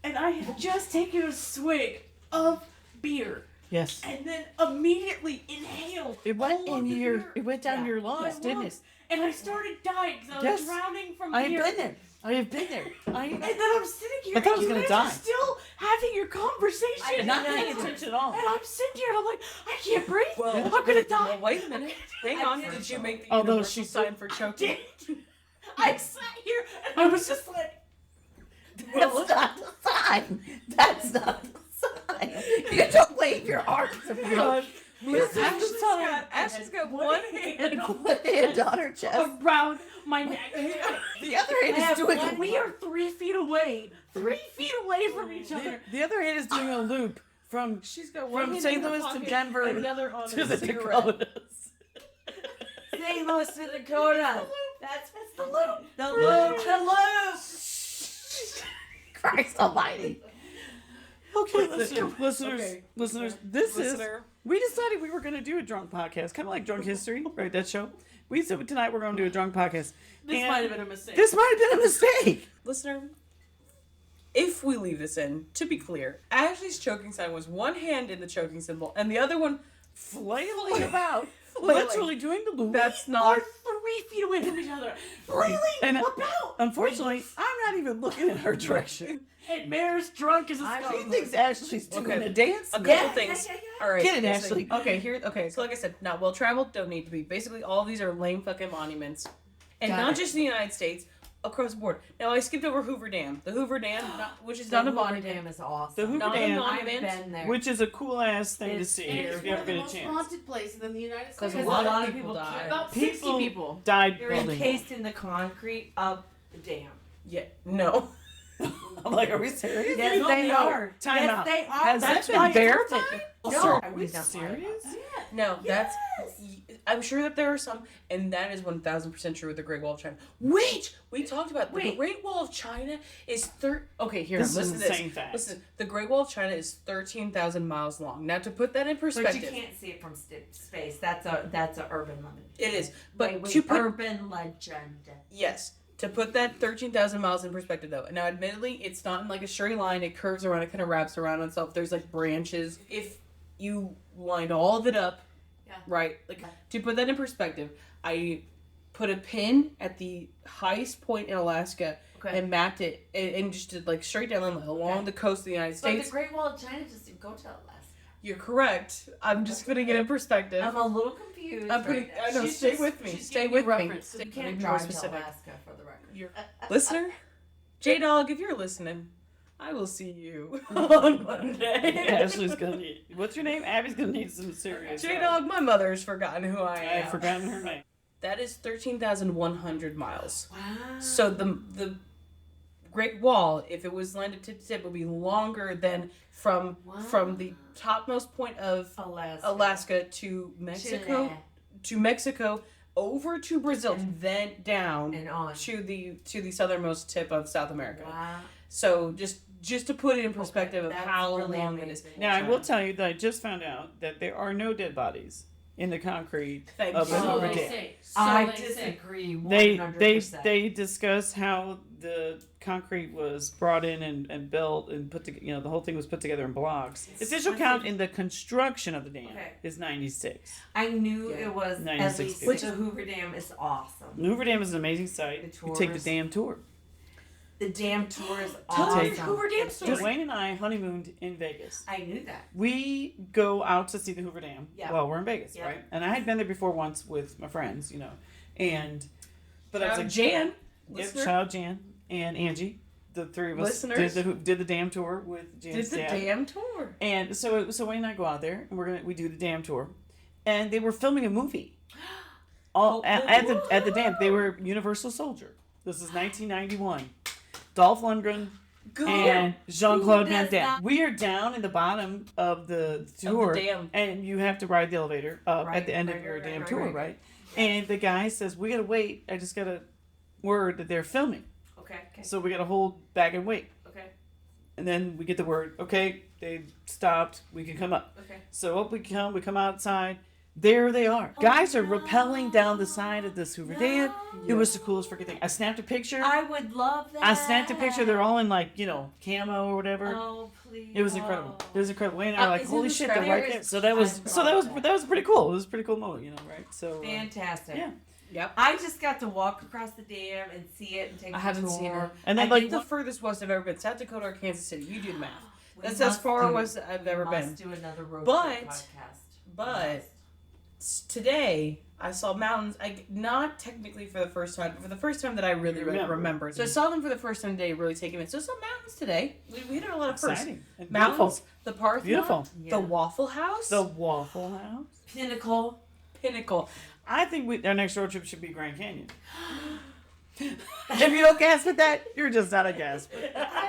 and I had just taken a swig of beer, Yes. and then immediately inhaled. It went all of in the your. beer It went down Yeah. your lungs, my didn't it? lungs, and I started dying because I was Yes. drowning from I beer. have been there. I have been there. And then I'm sitting here, I thought I and was you gonna guys die. are still having your conversation. Not paying attention at all. And I'm sitting here, and I'm like, I can't breathe. Well, I'm gonna die. Well, wait a minute. Hang on. did Did you make the Although universal she sign for choking? I sat here, and I was just like, That's not the sign. That's not the sign. You don't wave your arms if you don't. Listen to the sign. Ashley's got one hand. One hand on her chest. around my neck. The other hand is doing. We are 3 feet away. 3 feet away from each other. The other hand is doing a loop from She's got one from hand St. in her Louis to pocket, Denver another on to a the cigarette. Dakotas. St. Louis to Dakota. That's the loop. the loop. The loop. Christ Almighty. Okay, listeners, Okay. listeners. This is. Listener. We decided we were going to do a drunk podcast, kind of like Drunk History, right? That show. We said tonight we're going to do a drunk podcast. This And might have been a mistake. This might have been a mistake. Listener, if we leave this in, to be clear, Ashley's choking sign was one hand in the choking symbol and the other one Flailing about, Flailing. literally doing the loop. that's We're not 3 feet away from each other. Flailing And about. unfortunately, I'm not even looking in her direction. And Mare's drunk as a I'm- skunk. She thinks Ashley's doing Okay. a dance. a couple Yeah, things. yeah, yeah, All right, Get it, listen. Ashley. Okay, so like I said, not well traveled, don't need to be. Basically, all of these are lame fucking monuments, and Got not it. just in the United States, across the board. Now I skipped over Hoover Dam. The Hoover Dam, which is not a Hoover monument. Dam is awesome. The Hoover Not a Dam, monument. I've been there. which is a cool ass thing to It's- see And if it's you one ever of the get a most chance. haunted places in the United States. 'Cause a lot lot of of people people die. About People 60 people. died They're building. encased in the concrete of the dam. Yeah, no. I'm like, are we serious? Yes, no, they no. are. Time yes, out. they are. Has That's that been why it's verified? time. No, No, are we we don't. serious? No, that's. I'm sure that there are some, and that is 1,000% true with the Great Wall of China. Which we talked about. The Wait. Great Wall of China is Okay, here, This is listen to this. insane fact. Listen, the Great Wall of China is 13,000 miles long. Now, to put that in But perspective, you can't see it from space. That's a urban legend. it is. But Wait, to put urban legend. yes, to put that 13,000 miles in perspective, though. Now, admittedly, it's not in like a straight line. It curves around. It kind of wraps around on itself. There's like branches. If you lined all of it up, Yeah. right? Like Okay. to put that in perspective, I put a pin at the highest point in Alaska Okay. and mapped it and just did like straight down along Okay. the coast of the United But States. the Great Wall of China just didn't go to Alaska. You're correct. I'm just putting it in perspective. I'm a little confused. I'm putting. right I now. know. She's Stay just- with me. she's Stay giving with you me. reference. You Be can't more drive to specific. Alaska for the record. You're listener, J Dog. If you're listening, I will see you on Monday. Ashley's gonna need. What's your name? Abby's gonna need some serious. J help. Dog, my mother's forgotten who I am. I've forgotten her name. That is 13,100 miles. Wow. So the Great Wall, if it was landed tip to tip, would be longer than from the topmost point of Alaska to Mexico, over to Brazil, then down and on. to the southernmost tip of South America. Wow. So just to put it in perspective of That's how really long it is. amazing. Now I will tell you that I just found out that there are no dead bodies in the concrete Thank of you. the So Hoover they Dam. say. So I they say. disagree 100%. They discuss how the concrete was brought in and built and put together. The whole thing was put together in blocks. The official count in the construction of the dam Okay. is 96. I knew Yeah. it was 96 at least feet. the Hoover Dam is awesome. The Hoover Dam is an amazing site. The You take the tours. dam tour. The dam tour is Tell awesome. me your Hoover Dam story. Dwayne and I honeymooned in Vegas. I knew that. We go out to see the Hoover Dam. Yeah. Well, we're in Vegas, Yeah. right? And I had been there before once with my friends, but I was like, Jan, yep, listener, shout out Jan and Angie. The three of us Listeners. did the dam tour with Jan's did the dad. damn tour. And so Wayne and I go out there and we do the dam tour, and they were filming a movie. At the dam, they were Universal Soldier. This is 1991. Dolph Lundgren and Jean Claude Who Van does Damme. not- We are down in the bottom of the tour, dam. and you have to ride the elevator up Right, at the end of right, your right, damn right, tour, right. right? And the guy says, "We gotta wait. I just gotta word that they're filming. Okay. So we got to hold back and wait. Okay. And then we get the word, okay, they stopped, we can come up. Okay. So up we come outside. There they are. Guys are rappelling down the side of this Hoover Dam. It was the coolest freaking thing. I snapped a picture. I would love that. I snapped a picture. They're all in like, camo or whatever. Oh, please. It was incredible. It was incredible. Wayne and I were like, is it holy the shit, they're Swerve? right there. So that was pretty cool. It was a pretty cool moment, right? So Fantastic. yeah. Yep. I just got to walk across the dam and see it and take I a haven't tour. seen it. And then I like think the furthest west I've ever been, South Dakota or Kansas City. You do the math. We That's as must far do- west I've ever been. Must do another road But- trip podcast. But today I saw mountains. Not technically for the first time, but for the first time that I really remembered. So I saw them for the first time today, really taking it. So I saw mountains today. We did a lot of firsts. exciting. And Mountains, beautiful. the Parthenon, Beautiful. the Waffle House, The Waffle House. Pinnacle. Pinnacle. I think our next road trip should be Grand Canyon. If you don't gasp at that, you're just not a gasp.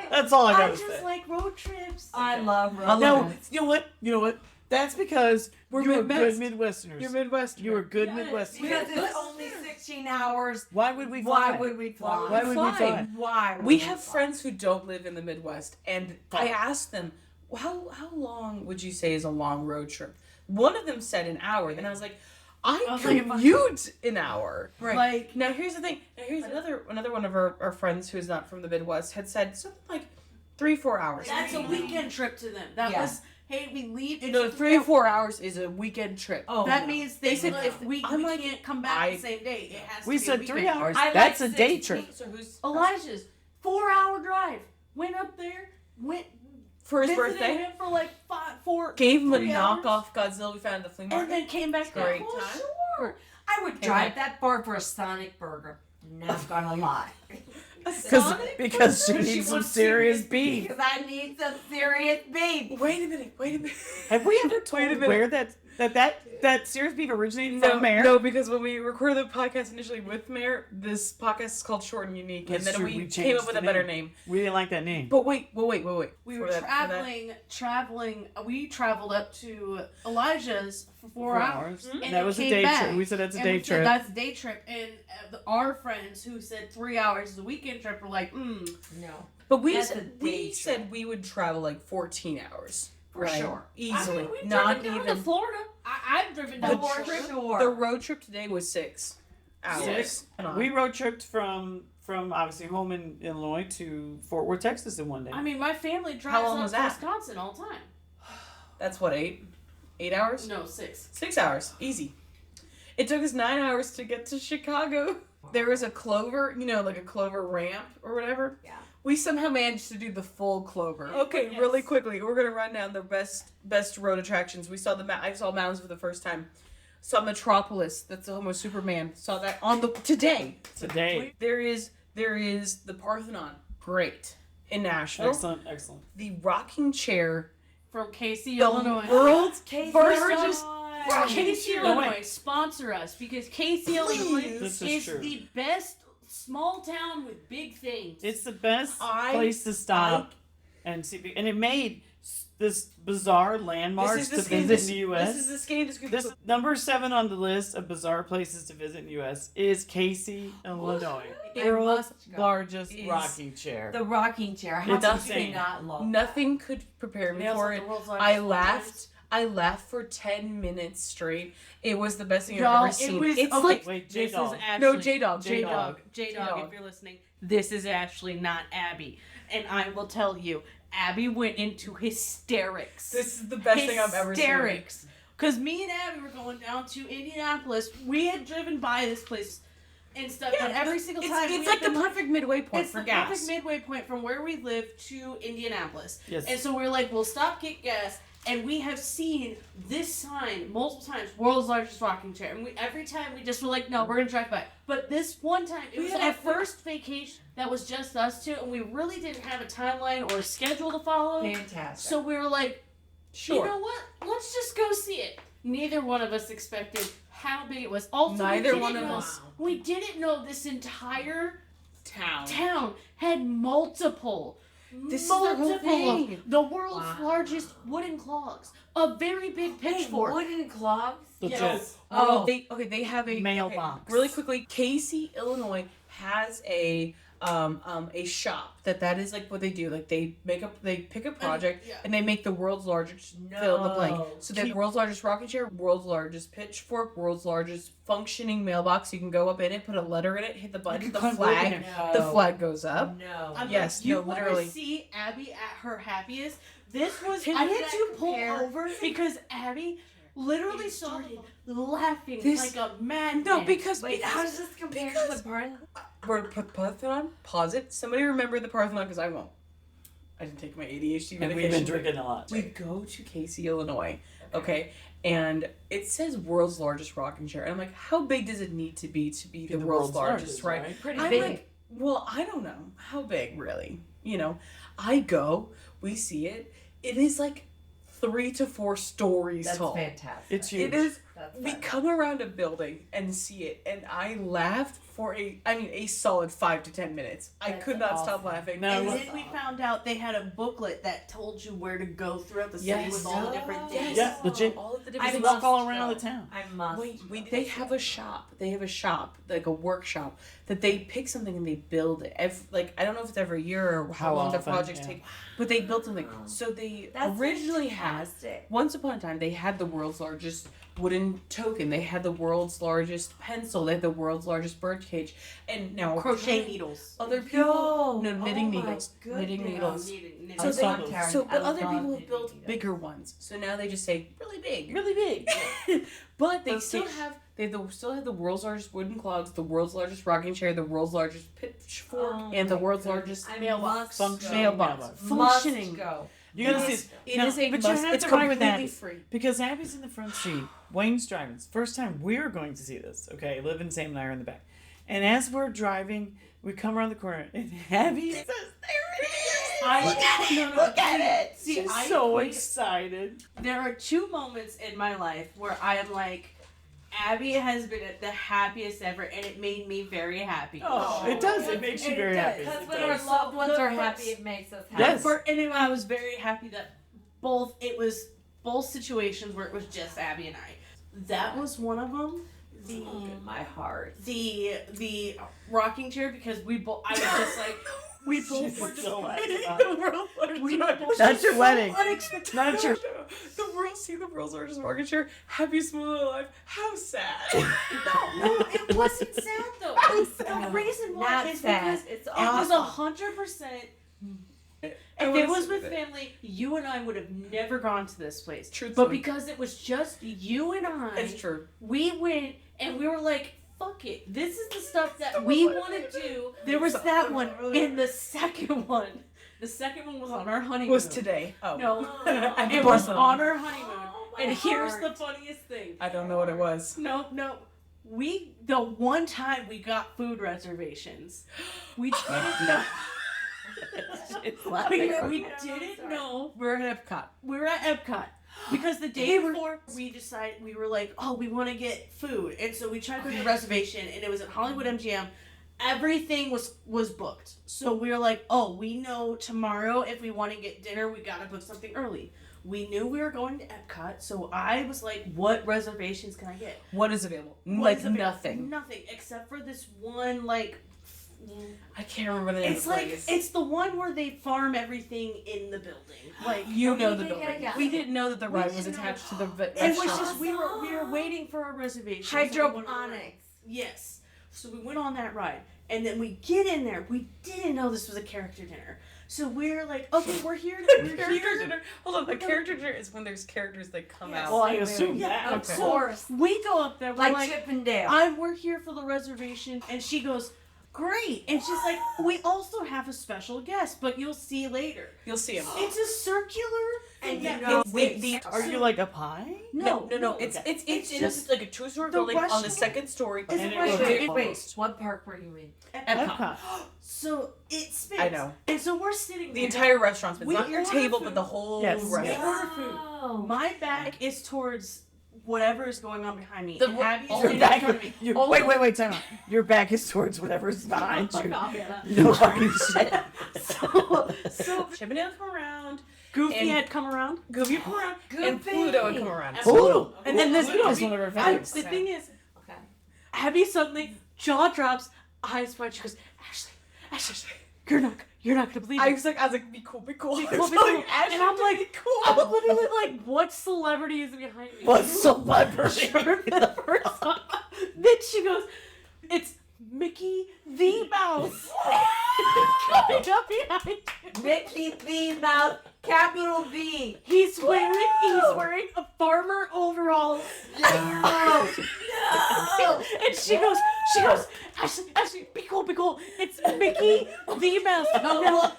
That's all I I gotta just say. like road trips. I love road No, trips. you know what? That's because We're you are Midwest. good Midwesterners. You're Midwest. You are good Yes. Midwesterners. Because it's only 16 hours. Why would we fly? Why would we fly? Why would we fly? Why would We have fly? friends who don't live in the Midwest, and I asked them, how long would you say is a long road trip? One of them said an hour. Then I was like, I was like, commute an hour. Like, Now here's the thing. Now here's another one of our friends who's not from the Midwest had said something like 3-4 hours. that's a weekend trip to them. That Yeah. was, hey, we leave. No, 3-4 hours is a weekend trip. Oh, That no. means they said No. if we I'm like, can't come back the same day. It has to We be a said weekend. 3 hours. I like That's a day 16. trip. So who's Elijah's 4-hour drive. Went up there. Went for his visited birthday? him for like 4. Gave him a 3 hours, knockoff Godzilla we found at the flea market. and then came back. Great Oh, time. Sure. I would drive that far for a Sonic burger. Not gonna lie. Because she needs some serious beef. Because I need some serious beef. Wait a minute. Have we ever Wait a told minute. where that serious beef originated from, Mayor? No, because when we recorded the podcast initially with Mayor, this podcast is called Short and Unique, That's and then true, we we came changed up with the a better name. name. We didn't like that name. But wait. We For were that- traveling. We traveled up to Elijah's for 4 hours. And And that then was a came day back. trip. We said that's a And day we said trip. that's a day trip. And our friends who said 3 hours is a weekend trip were like, No. But we That's a said, day said we would travel like 14 hours. For sure. Easily. I mean, we've Not driven down even. to Florida. I've driven down For to Florida. sure. The road trip today was 6 hours. 6. We road tripped from obviously home in Illinois to Fort Worth, Texas in one day. I mean, my family How drives long up was to that? Wisconsin all the time. That's what, 8 hours? No, 6. 6 hours. Easy. It took us 9 hours to get to Chicago. There was a Clover, like a Clover ramp or whatever. Yeah. We somehow managed to do the full Clover. Okay, Yes. really quickly, we're gonna run down the best road attractions. We saw I saw mountains for the first time. Saw Metropolis. That's the home of Superman. Saw that on today. Today. There is the Parthenon. Great in Nashville. Excellent. The rocking chair. From Casey, The Illinois. world's Casey, first. Illinois. Casey, No, Illinois, wait. sponsor us because Casey, Illinois This is is true. the best small town with big things. It's the best I- place to stop and see. And it made this bizarre landmarks to visit in the U.S. This is the skinny description. This number 7 on the list of bizarre places to visit in the U.S. is Casey, Illinois. I World's must go. largest Is rocking chair. The rocking chair. How It's could insane. you not love Nothing could prepare me They also for have it. the world's largest I flat laughed. I laughed for 10 minutes straight. It was the best thing I've Y'all, ever seen. it was It's okay. like Wait, This is J-Dog. Ashley. No, J-Dog. J-Dog. J-Dog. If you're listening, this is Ashley, not Abby. And I will tell you, Abby went into hysterics. this is the best thing I've ever seen. Hysterics. Because me and Abby were going down to Indianapolis. We had driven by this place and stuff, Yeah, and every single It's, time it's we like had the been- perfect midway point it's for the gas. perfect midway point from where we live to Indianapolis. Yes. And so we're like, we'll stop, get gas, and we have seen this sign multiple times, world's largest rocking chair. And every time we just were like, no, we're gonna drive by. But this one time, it was our first vacation that was just us two, and we really didn't have a timeline or a schedule to follow. Fantastic. So we were like, Sure. you know what? Let's just go see it. Neither one of us expected how big it was. Also, Neither we one didn't of know- us. We didn't know this entire Town. town had multiple. This is the whole multiple thing. of the world's Wow. largest wooden clogs, a very big pitchfork. Wooden clogs? Legit. Yes. Oh, they have a Mailbox. Really quickly, Casey, Illinois has a shop that is like what they do. Like they pick a project and they make the world's largest fill in the blank. So they have world's largest rocking chair, world's largest pitchfork, world's largest functioning mailbox. You can go up in it, put a letter in it, hit the button, the flag goes up. No. Yes, you no, want literally. to see Abby at her happiest? This was I had to pull over because Abby literally started laughing like a madman. No, because Wait, how does this compare to the Parthenon? We're Parthenon. Pause it. Somebody remember the Parthenon because I won't. I didn't take my ADHD And medication. we've been drinking a lot. We go to Casey, Illinois. Okay. And it says world's largest rocking chair. And I'm like, how big does it need to be the world's largest, right? Pretty I'm big. like, well, I don't know. How big, really? You know, I go, we see it. It is like 3 to 4 stories That's tall. fantastic. It's huge. It is. That's We fantastic. come around a building and see it, and I laughed for a solid 5 to 10 minutes. I That's could not awesome. stop laughing. No, And it was- then we found out they had a booklet that told you where to go throughout the city Yes. with all the different things. Yeah, legit. All of the You different can things. walk all around the town. I must. Wait, they have a shop. They have a shop, like a workshop, that they pick something and they build it. I don't know if it's every year or how How long the often, projects yeah. take, but they built something. So they That's originally had, fantastic. once upon a time, they had the world's largest wooden token. They had the world's largest pencil. They had the world's largest bird cage. And now Crochet needles. other people, No. knitting Oh my needles, knitting goodness. needles. Knitting. So I saw they, those. so but I other love people have knitting built needles. bigger ones. So now they just say really big. Really big. But they Okay. still have the world's largest wooden clogs, the world's largest rocking chair, the world's largest pitchfork, Oh and the my world's goodness. largest I mailbox. must go. Mailbox. Must Functioning. go. You're gonna Yes, see. it no, is a but must. you have It's to ride with completely Abby free. because Abby's in the front seat. Wayne's driving. It's the first time we're going to see this. Okay, Liv and Sam and I are in the back. And as we're driving, we come around the corner, and Abby says, "There it is! Look at it! See, She's I so quit. excited." There are 2 moments in my life where I am like, Abby has been at the happiest ever, and it made me very happy. Oh, it does. It makes you very happy. Because It when does. our loved ones The are first- happy, it makes us happy. Yes. And I was very happy that it was both situations where it was just Abby and I. That was one of them. Oh, my heart. The rocking chair, because I was just like, we both She's were just so waiting. happy. The world's largest rocking Not your wedding. Unexpected. Not your- The world's largest rocking chair. Happy smooth alive. How sad. No, it wasn't sad though. The reason why Not is sad. because It's it was awesome. 100%. I If wanna it was see with that. family, you and I would have never gone to this place. Truthfully. But because it was just you and I, It's true. we went and we were like, fuck it. This is the stuff that we want to do. There was that one. And the second one was on our honeymoon. Was today. Oh. No, And it was Barcelona. on our honeymoon. Oh, my And here's heart. the funniest thing. I don't know what it was. No. The one time we got food reservations, we didn't know. It's laughing. We didn't know We're at Epcot. we were at Epcot because the day before we decided we were like, oh, we want to get food, and so we tried to book a reservation, and it was at Hollywood MGM. Everything was booked, so we were like, oh, we know tomorrow if we want to get dinner, we gotta book something early. We knew we were going to Epcot, so I was like, what reservations can I get? What is available? What Like is available? nothing. Nothing except for this one like. I can't remember the name It's of the like place. it's the one where they farm everything in the building. Like You know the didn't get building. a guess. We didn't know that the ride was didn't know. attached to the it was restaurant. just we were waiting for our reservation. Hydroponics. Yes. So we went on that ride, and then we get in there. We didn't know this was a character dinner. So we're like, okay, we're here. We're Character here. dinner. Hold on, the character dinner is when there's characters that come Yes. out. Well, I assume Yeah, that. Of Okay. course. We go up there. We're Like like, Chip and Dale. we're here for the reservation, and she goes, great. And she's like, we also have a special guest, but you'll see later. You'll see him. It's a circular. And thing you that know, it's- Wait, the Are you like a pie? no. It's okay. it's just just like a two-story the building on the restaurant second story. is And a it was restaurant. Wait, what park were you in? Epcot. So it spins. I know. And so we're sitting The there. entire restaurant's been We not your order table, food. but the whole Yes. restaurant. order food. Oh. My back is towards whatever is going on behind me. The and ro- Abby's oh, Your in back. front of me. Wait, time out. Your back is towards whatever's behind you. Yeah. No fucking shit. So Chip and Dale come around. Goofy And- had come around. Goofy would come around. And Goofy. Pluto would come around. Pluto. And then this Pluto's Goofy, one of our I- favorites. the thing is, Okay. Abby suddenly jaw drops. eyes wide. She goes, Ashley, you're not gonna believe it. I was like, be cool. Be cool. And I'm like, I'm literally like, what celebrity is behind me? What celebrity? Then she goes, it's Mickey the Mouse. Coming up behind you. Mickey the Mouse, capital V. He's wearing a farmer overalls. No. And she goes, Ashley, be cool. It's Mickey the Mouse. Now,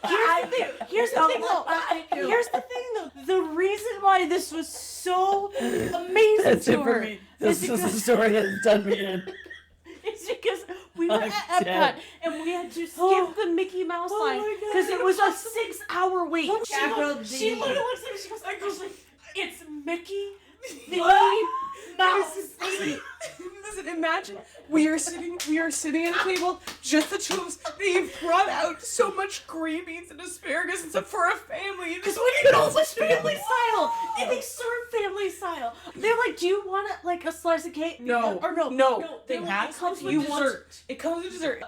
here's the thing though. The reason why this was so amazing That's to it for her me. This is the story that's done me in. is because we were I'm at dead. Epcot and we had to skip the Mickey Mouse line because it was a 6-hour wait. Capital She D. literally looks at me. She goes like, it's Mickey the Mouse. Listen, imagine we are sitting at a table, just the two of us. They've brought out so much green beans and asparagus and stuff for a family. Because we know it's family style. And they serve family style. They're like, do you want like a slice of cake? No. They're like, it comes with dessert. It comes with dessert.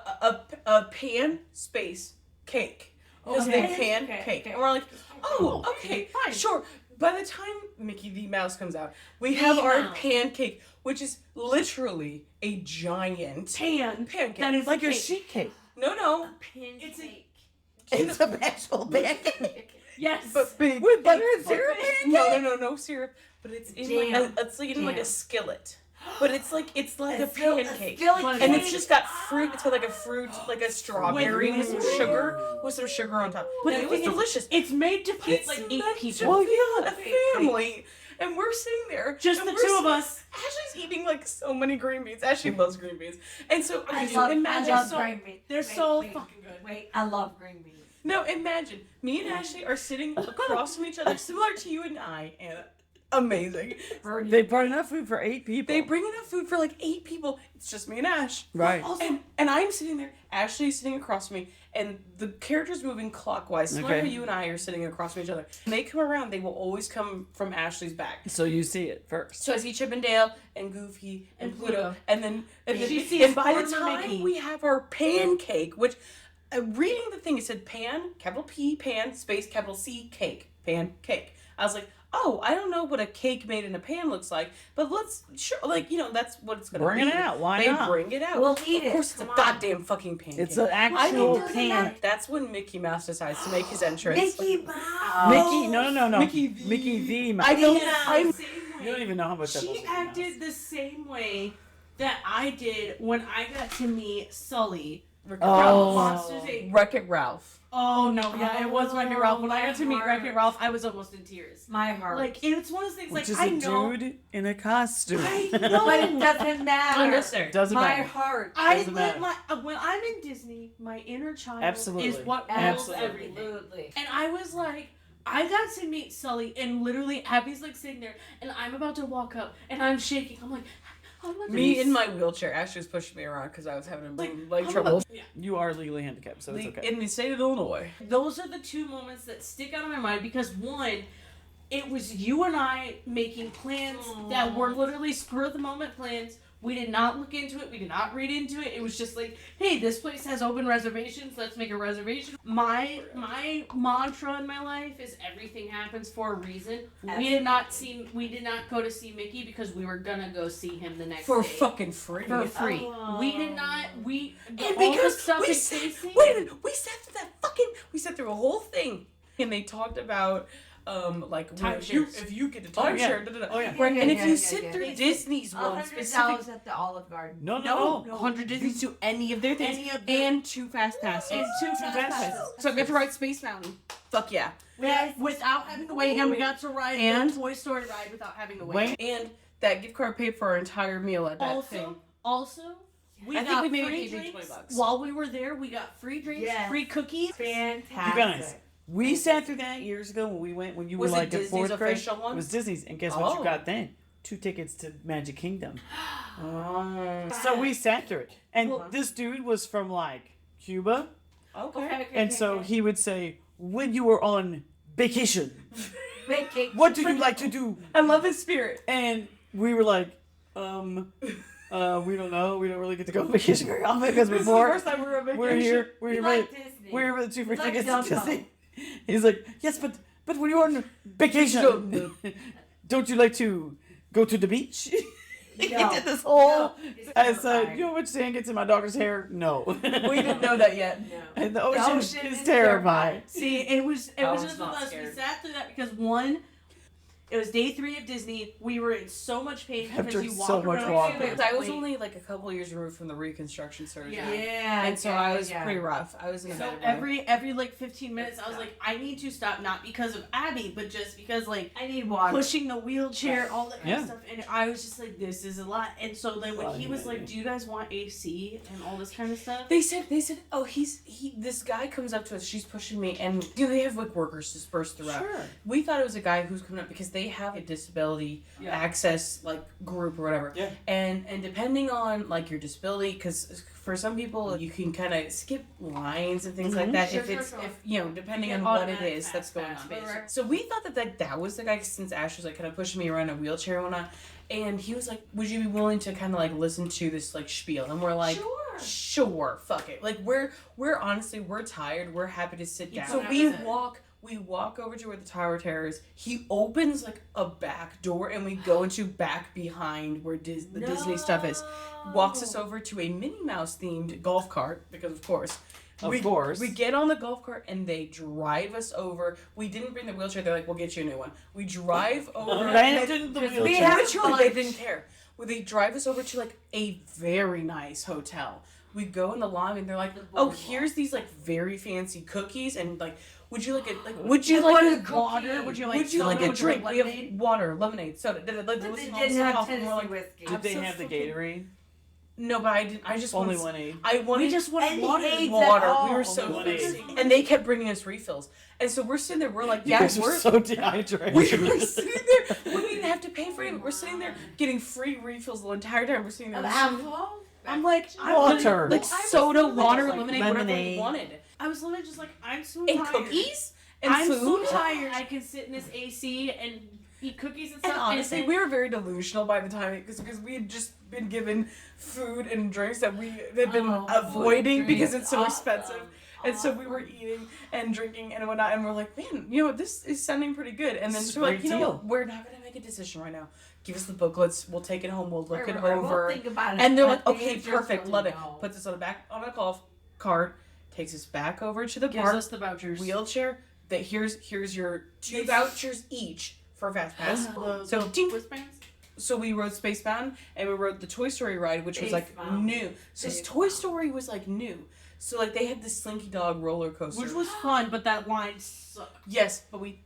A pan space cake. Because they pan cake. And we're like, oh, okay, fine. sure. By the time Mickey the Mouse comes out, we have our pancake, which is literally a giant pancake. That is Like your cake. sheet cake. No. Pancake. It's an actual pancake. Yes. But big. With butter and syrup No syrup. But it's in Jam. like a skillet. But it's like a pancake. skillet And cake. it's just got fruit. It's got like a strawberry with some sugar on top. But it was delicious. It's made to feed It's like 8 meant people. to feed a family. And we're sitting there. Just and the we're two of us. Ashley's eating like so many green beans. Ashley loves green beans. And so I imagine love so green beans. They're so fucking good. Wait, I love green beans. no, imagine me and Ashley are sitting across from each other, similar to you and I, and amazing. They brought enough food for 8 people. They bring enough food for like 8 people. It's just me and Ash. Right. And I'm sitting there. Ashley's sitting across from me, and the character's moving clockwise. Similar Okay. to you and I are sitting across from each other. When they come around, they will always come from Ashley's back. So you see it first. So I see Chip and Dale and Goofy and Pluto, and then She sees by the former time Mickey. we have our pancake, which reading the thing, it said pan, capital P, pan, space, capital C, cake, pancake. I was like, oh, I don't know what a cake made in a pan looks like, but let's that's what it's gonna Bring be. it out. Why they not? bring it out. We'll eat it. Of course, it's a Come on. goddamn fucking pancake. It's an I actual think pan. that's when Mickey Mouse decides to make his entrance. Mickey Mouse. Mickey, no. Mickey Mickey the Mouse. I don't. Yeah. I'm. You don't even know how much that She was. acted the same way that I did when I got to meet Sully from Oh. Monsters Inc. Wreck-It Ralph. Oh no, yeah, it was Wreck-It Ralph. When I got to meet my Wreck-It Ralph, I was almost in tears. My heart. Like it's one of those things. Which Like is I a know, dude in a costume. I know. but it doesn't matter. Understand. Doesn't My matter. heart. I Doesn't let matter. when I'm in Disney, my inner child Absolutely. is what rules Absolutely. everything. Absolutely. And I was like, I got to meet Sully, and literally Abby's like sitting there, and I'm about to walk up, and I'm shaking. I'm like, how am I Me gonna in my wheelchair. Ashley was pushing me around because I was having Like, leg how trouble. Yeah. You are legally handicapped, so it's okay. In the state of Illinois. Those are the two moments that stick out in my mind because one, it was you and I making plans that were literally spur of the moment plans. We did not look into it. We did not read into it. It was just like, hey, this place has open reservations. Let's make a reservation. My mantra in my life is everything happens for a reason. We did not go to see Mickey because we were gonna go see him the next For day. fucking free. For free. Oh. We did not. We And all the because stuff we is sat, facing. wait a minute, we sat through a whole thing, and they talked about like if you get the Oh, yeah. timeshare, da, da, da. Oh, yeah. Yeah, and if yeah, you yeah, sit yeah. through Disney's one specific, $100 at the Olive Garden. No. 100 Disney's do any of their things, Any of their- and 2 fast passes. And 2 fast passes. So I got to ride Space Mountain. Fuck yeah. Without having to wait, and we got to ride And- the Toy Story ride without having to wait. And that gift card paid for our entire meal at that thing. Also, we I think got we maybe free paid drinks. $20. While we were there, we got free drinks, Yes. free cookies. Fantastic. You guys, we sat through that years ago when you were Was it like in Disney's 4th grade. official one? It was Disney's, and guess what Oh. you got then? 2 tickets to Magic Kingdom. Oh. So we sat through it, and this dude was from like Cuba, Okay. and so he would say, "When you were on vacation, Vacation. what do you like to do?" I love his spirit. And we were like, We don't know. We don't really get to go on vacation very often because This is the before first time we were on vacation. we're here We for like Disney. we're here for the 2 free We like tickets to downtown. Disney. He's like, yes, but when you're on vacation, don't you like to go to the beach? He No. did this whole. No, it's I said, terrifying. you know how much sand gets in my daughter's hair? No. We didn't know that yet. No. And the The ocean, ocean is is terrifying. See, it was I just was with not us. We scared. sat through that because one, it was day 3 of Disney. We were in so much pain After because you so walk much around. walking. Because I was only like a couple years removed from the reconstruction surgery. Yeah. Yeah. And so I was pretty rough. I was in a So bed way. every like 15 minutes, I was like, I need to stop, not because of Abby, but just because like I need water. pushing the wheelchair, all that kind Yeah. of stuff. And I was just like, this is a lot. And so then when Well, he yeah, was like, yeah. do you guys want AC and all this kind of stuff? They said, oh, this guy comes up to us, she's pushing me, and they have like workers dispersed throughout. Sure. We thought it was a guy who's coming up because they have a disability access like group or whatever. Yeah. And depending on like your disability, because for some people you can kind of skip lines and things like that Sure, if sure, it's sure. if depending You get on what it automatic is that's going fast on. pass. So we thought that was the guy since Ash was like kind of pushing me around in a wheelchair and whatnot. And he was like, would you be willing to kind of like listen to this like spiel? And we're like, sure, fuck it. Like we're honestly, we're tired. We're happy to sit down. So we walk over to where the Tower of Terror is. He opens like a back door and we go into back behind where the Disney stuff is. Walks us over to a Minnie Mouse themed golf cart because of course. Of course. We get on the golf cart and they drive us over. We didn't bring the wheelchair. They're like, we'll get you a new one. We drive over. Abandoned the we wheelchair. have- Literally, they didn't care. Well, they drive us over to like a very nice hotel. We go in the lobby and they're like, "Oh, here's these like very fancy cookies and like, would you like would you like a water? Would you like would you soda? like a Would you like drink? We have lemonade? water, lemonade, soda." But they Listen, all didn't this have stuff, and we're Tennessee like, whiskey. Did they have the Absolutely. Gatorade? No, but I didn't. I just Only wanted, 1 8. I wanted. We just wanted And water. he hates water. that. We were Oh, so only 1 thirsty, 8. and they kept bringing us refills. And so we're sitting there. We're like, You yeah, guys we're are so dehydrated. we were sitting there. We didn't have to pay for it. We're sitting there getting free refills the entire time. We're sitting there. Of alcohol? I'm like, Water. Like I was soda, literally water, just like, lemonade, whatever we lemonade. wanted. I was literally just like, I'm so And tired. cookies and I'm food. so tired. I can sit in this AC and eat cookies and stuff. And honestly, then- we were very delusional by the time because we had just been given food and drinks that we had been Oh, avoiding food, because drinks, it's so awesome. expensive. And so we were eating and drinking and whatnot, and we're like, man, this is sounding pretty good. And then This is we're a like, great you know deal. what? We're not gonna make a decision right now. Give us the booklets. We'll take it home. We'll look it Right, over. We'll think about it. And they're But like, they okay, just perfect, really love it. know. Puts us on a golf cart, takes us back over to the gives park, us the vouchers. wheelchair. That here's your 2 Yes. vouchers each for Fast Pass. So ding. wristbands. So we rode Spacebound and we rode the Toy Story ride, which was like Spacebound. new. So Toy Story was like new. So like they had the Slinky Dog roller coaster, Which was fun, but that line sucked. yes, but we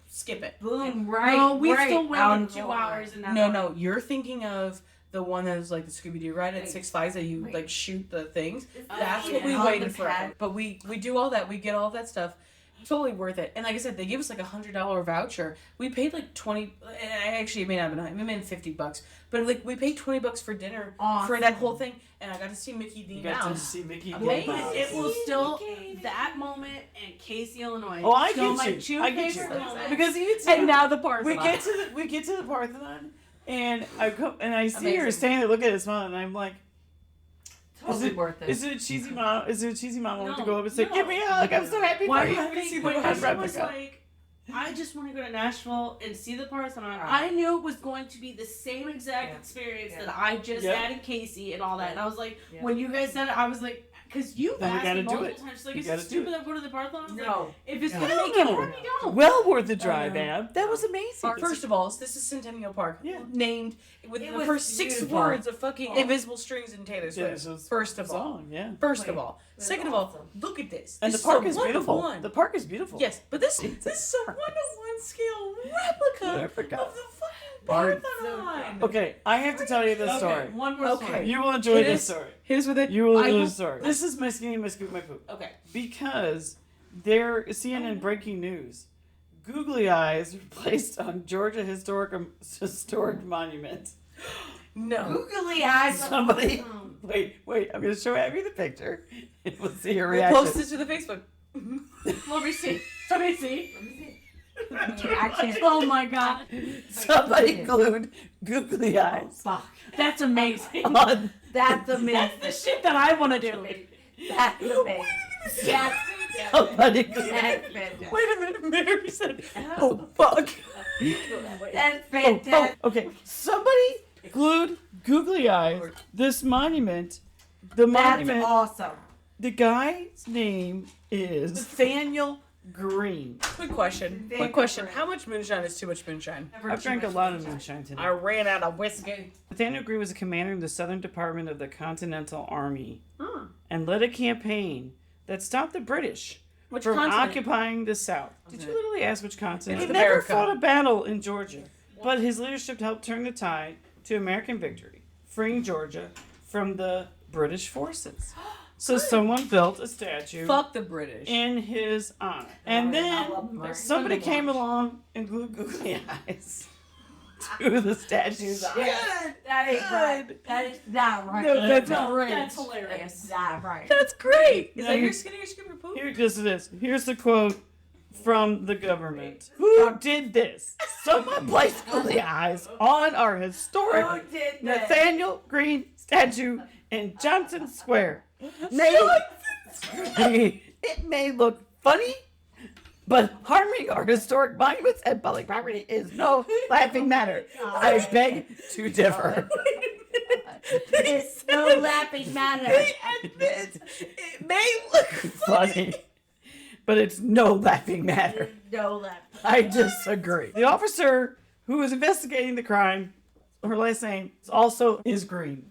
skip it. Boom, right. No, we right, still went out like 2 more. hours in that. No, you're thinking of the one that was like the Scooby Doo ride at Right. Six Flags that you Right. like shoot the things. Oh, That's yeah. what we On waited the for. pad. But we do all that. We get all that stuff. Totally worth it. And like I said, they give us like $100 voucher. We paid like 20. And actually, it may not have been. It may have been $50. But like we paid $20 for dinner for that whole thing. And I got to see Mickey D. You got to Mouse. see Mickey Amazing. Mouse. It was still that moment and Casey, Illinois. Oh, I still get my you. 2 I get favorite you. moments. Because you And now the Parthenon. we get to the Parthenon, and I come and I see her Amazing. standing there looking at this mom, and I'm like, Totally worth it. is it a cheesy mom? Is it a cheesy mom moment to No, go up and say, no. "Give me a hug! I'm so happy Why for you." do I you haven't seen think the when hand Ashley was replica. like, I just want to go to Nashville and see the Parthenon. Right. I knew it was going to be the same exact Yeah. experience Yeah. that I just Yeah. had in Casey and all that. And I was like, Yeah. when you guys said it, I was like, because you've Then we asked gotta me do multiple it. times, she's like, We is it gotta do stupid that I'm going to the Parthenon? I was like, No. if it's No. going to make you No. happy, don't. Well worth the drive, know. man. That was amazing. First of all, this is Centennial Park. Yeah. Named with It the was first 6 beautiful. words of fucking Oh. Invisible Strings and Taylor Yeah, Swift. so it's First of all. song, yeah. First of Wait, all. that's Second of all, awesome. look at this. And This the park a is one to beautiful. one. The park is beautiful. Yes, but this is a 1-to-1 scale replica Replica. of the fucking Park. Parthenon. Okay, I have to tell you this story. One more Okay. story. You will enjoy It this is- story. Here's with it. You will I enjoy will- this story. This is my skinny, my scoop, my poop. Okay. Because they're CNN breaking news. Googly eyes replaced on Georgia historic monument. No. Googly eyes. Somebody, wait, I'm gonna show Abby the picture. And we'll see her We'll reaction. post it to the Facebook. Let me see. Let me see. Let me see. I can't. Oh my god. Somebody glued googly eyes Fuck. That's amazing. on. That's amazing. That's the shit that I want to do. That's amazing. That's Somebody glued. That's fantastic. Wait a minute, Mary said, "Oh fuck." That's fantastic. Okay, somebody glued googly eyes. This monument, the That's monument, awesome. the guy's name is Nathaniel Green. Quick question. Quick question. How much moonshine is too much moonshine? I've drank a lot of moonshine today. I ran out of whiskey. Nathaniel Green was a commander in the Southern Department of the Continental Army and led a campaign that stopped the British Which from continent? occupying the South. Did you literally ask which continent? It's He never America. fought a battle in Georgia, but his leadership helped turn the tide to American victory, freeing Georgia from the British forces. So someone built a statue Fuck the British. in his honor. And then love American somebody came along and glued googly eyes to the statue's eyes. That ain't right. That is not right. No, that's not right. That's hilarious. That's not right. That's great. Is No, that you- your skinny or skinny poop? Here, this is it. Here's the quote from the government. Who did this? Someone placed googly eyes on our Who historic did that? Nathaniel Green statue in Johnson Square. It may look funny, but harming our historic monuments and public property is no laughing matter. I beg to differ. It's no laughing matter. Admit it may look funny, but it's no laughing matter. No laughing. I disagree. The officer who is investigating the crime, her last name also is Green.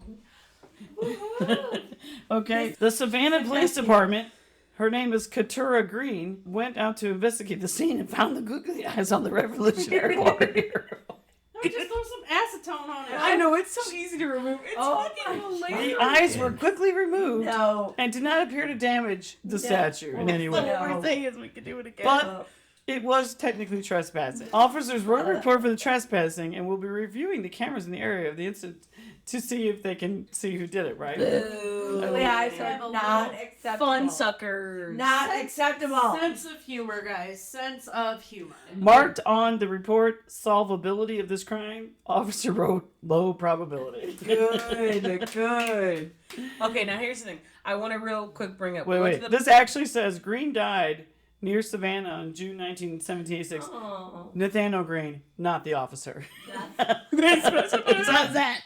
Okay. The Savannah Police Department, her name is Katura Green, went out to investigate the scene and found the googly eyes on the Revolutionary War hero. Just throw some acetone on it. I know, it's so easy to remove. It's Oh fucking my hilarious. The eyes were quickly removed No. and did not appear to damage the statue in any way. What No. we're saying is we can do it again. But it was technically trespassing. Officers wrote a report for the trespassing and will be reviewing the cameras in the area of the incident to see if they can see who did it, right? Googly eyes are not acceptable. Fun suckers. Not acceptable. Sense of humor, guys. Sense of humor. Marked on the report solvability of this crime, officer wrote low probability. Good. Okay, now here's the thing. I want to real quick bring up. Wait. This actually says Green died near Savannah on June 19, 1786. Oh. Nathaniel Green, not the officer. It's Not that.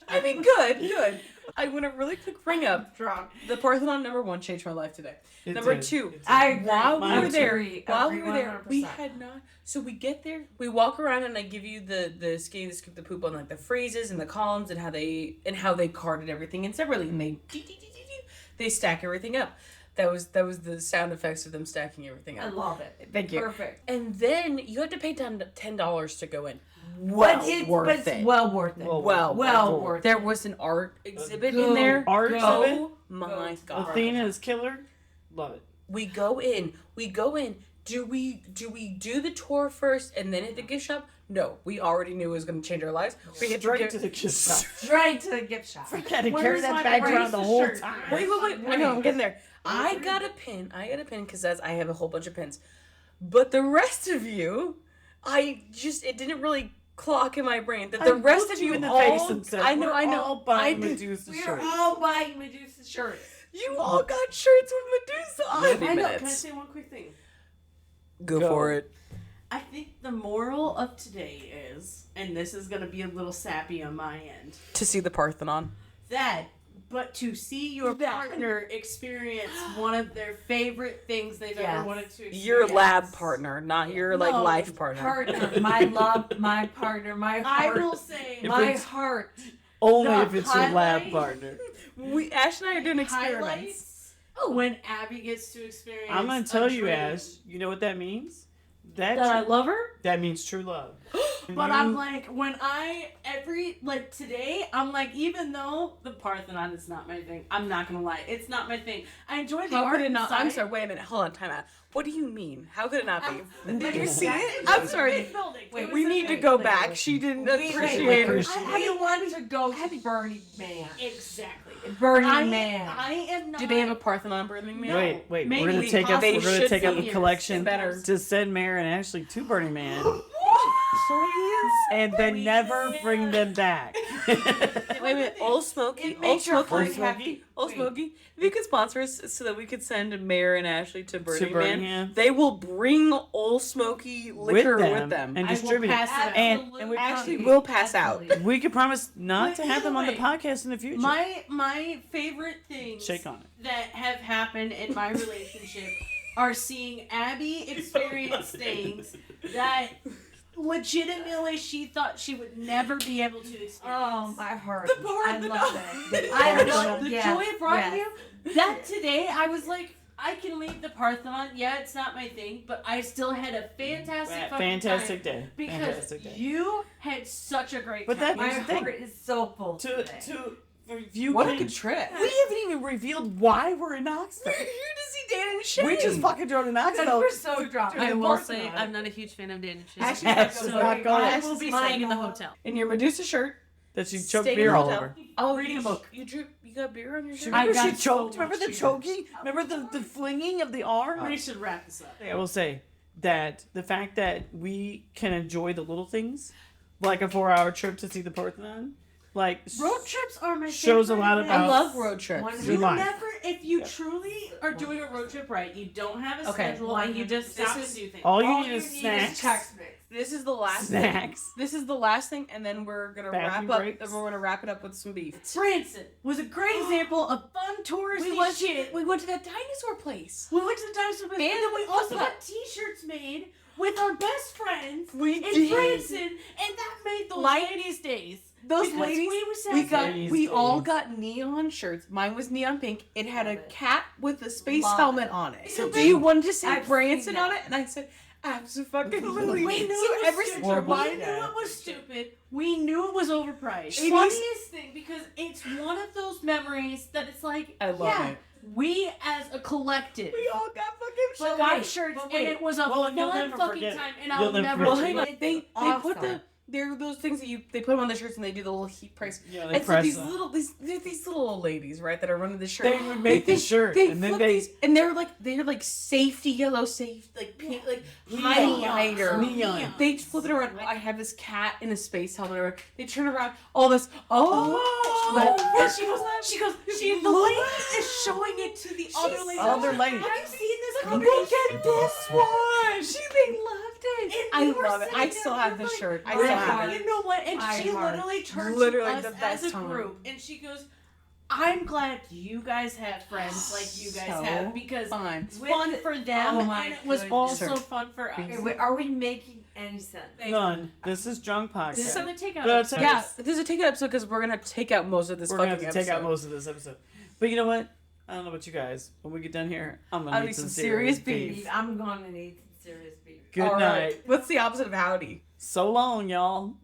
I mean, good. I want to really quick bring up Drunk. the Parthenon #1 changed my life today. It Number did. 2, I agree. while we Mine were too. there, Agree 100%. we had not. So we get there, we walk around, and I give you the skinny, the scoop, the poop on like the phrases and the columns and how they carded everything in separately, and they stack everything up. That was the sound effects of them stacking everything I up. love it. Thank you. Perfect. And then you have to pay $10 to go in. But it's worth it. well worth it. Well, Well worth it. There was an art exhibit in there. art Oh exhibit? my god! Athena is killer. Love it. We go in. Do we do the tour first and then hit the gift shop? No, we already knew it was going to change our lives. We hit Straight to the gift shop. Straight to the gift shop. I had to Where's carry that my bag around the braces whole shirt? time. Wait. I know I'm getting there. I got a pin because I have a whole bunch of pins. But the rest of you, it didn't really clock in my brain that the rest looked of you in the all, face and said, I know. all buying I did. Medusa We are shirts. all buying Medusa shirts. You all got shirts with Medusa on. I know. Can I say one quick thing? Go Go. for it. I think the moral of today is, and this is going to be a little sappy on my end, To see the Parthenon. but to see your partner experience one of their favorite things they've Yes. ever wanted to experience. Your lab partner, not your No, life partner. Partner, my love, my partner, my I heart. will say, My it's- heart. Only The if it's your lab highlight- partner. Ash and I are doing experiments. highlights when Abby gets to experience. I'm going to a tell you, dream. Ash, you know what that means? That That I love her? That means true love. But I'm like, today, I'm like, even though the Parthenon is not my thing, I'm not gonna lie, it's not my thing. I enjoy the How art could it not? I'm inside. sorry. Wait a minute. Hold on. Time out. What do you mean? How could it not be? Did you see It it? was I'm a sorry. big building. It Wait, was We a need to big go building. back. She didn't appreciate wait. it. We want to go to Burning Man. Exactly. Burning Man. I am not. Do they have a Parthenon Burning Man? Wait. Maybe We're gonna they take up. possibly We're gonna should take up be. a collection Better. to send Mare and Ashley to Burning Man, and then never bring them back. Wait a minute. Old Smoky. It Old makes your Smoky. heart happy. Old Smoky. If you could sponsor us so that we could send Mayor and Ashley to Burning Burning Man, Man. they will bring Old Smoky liquor with them. and I will distribute it. pass it out. And we actually will pass out. we can promise not But to have them on the either podcast in the future. My favorite things Shake on it. that have happened in my relationship are seeing Abby experience things that legitimately she thought she would never be able to experience. Oh, my heart. The I Parthenon. love it. I I love love the yes, joy it brought yes. you. That today I was like, I can leave the Parthenon. Yeah, it's not my thing, but I still had a fantastic fucking Fantastic time day. because Fantastic day. you had such a great But time. that- My Here's the thing. heart is so full. To if you What a can- good trip. We haven't even revealed why we're in Knoxville. We're here to see Dan and Shane. We just fucking drove to Because Knoxville. we're so drunk. I the will Parthenon. say I'm not a huge fan of Dan and Shane. Actually, Actually, so not going. I will be staying in the hotel. in your Medusa shirt. That she choked Staying beer in the all hotel. over. Oh, Reading a book. You got beer on your shirt. I Remember got she so choked? Remember the much choking? Remember the flinging of the arm? We should wrap this up. I will say that the fact that we can enjoy the little things, like a 4-hour trip to see the Parthenon, like Road trips are my Shows a favorite lot thing. about- I love road trips. One We You live. never, if you truly are doing a road trip right, you don't have a Okay. schedule, Well, and you just stop and do things. all you All need you is need snacks. is Chex Mix. This is the last Snacks. thing. This is the last thing, and then we're gonna Bathroom wrap up. breaks. Then we're gonna wrap it up with some beef. Branson was a great example of fun touristy shit. We went to that dinosaur place. We went to the dinosaur place, and then we also Papa. got T-shirts made with our best friends We in did. Branson, and that made those ladies' days. Those Because ladies, we were we sad. got, Ladies' we all days. got neon shirts. Mine was neon pink. It had a Love it. cat with a space Love helmet it. on it. So Do you want to say I've Branson seen on that. it? And I said, absolutely. We knew So it was every stupid. Horrible. We knew it was stupid. We knew it was overpriced. It is- Funniest thing, because it's one of those memories that it's like, I love yeah, it. we as a collective We all got fucking but shirts. got shirts, but and wait. it was a Well, you'll fun never fucking forget. time, and You'll I'll never never Well, forget. hang on. forget. They Awesome. put they're those things that they put them on the shirts and they do the little heat price. Yeah, they And so press these them. little these little old ladies, right, that are running the shirt. They would make the shirt, They and then flip they these, and they're like safety yellow, safe like pink, like highlighter. Neon. They flip it around. I have this cat in a space helmet. Around. They turn around. All this. Oh, And she goes, the lady is showing it to the other lady. Other lady. Have you seen this company? Look at this one. They loved it. And I we were love it. I sitting still there, have we're this like, shirt. I still "Yeah, have it. You know what? And I she heart. literally turned Literally to the us best as a time. group, and she goes, "I'm glad you guys have friends like you guys So have because fun. it's fun for them, Oh my and it was goodness. also fun for us." Okay, wait, are we making any sense? None. This is Drunk Podcast. This is something to take out. But I'll tell you Yeah, this. this is a takeout episode because we're gonna have to take out most of this. We're gonna have fucking to take out episode. most of this episode. But you know what? I don't know about you guys. When we get done here, I'm gonna I'll need need some some serious beef. beef. I'm going to need some serious beef. Good All night. right. What's the opposite of howdy? So long, y'all.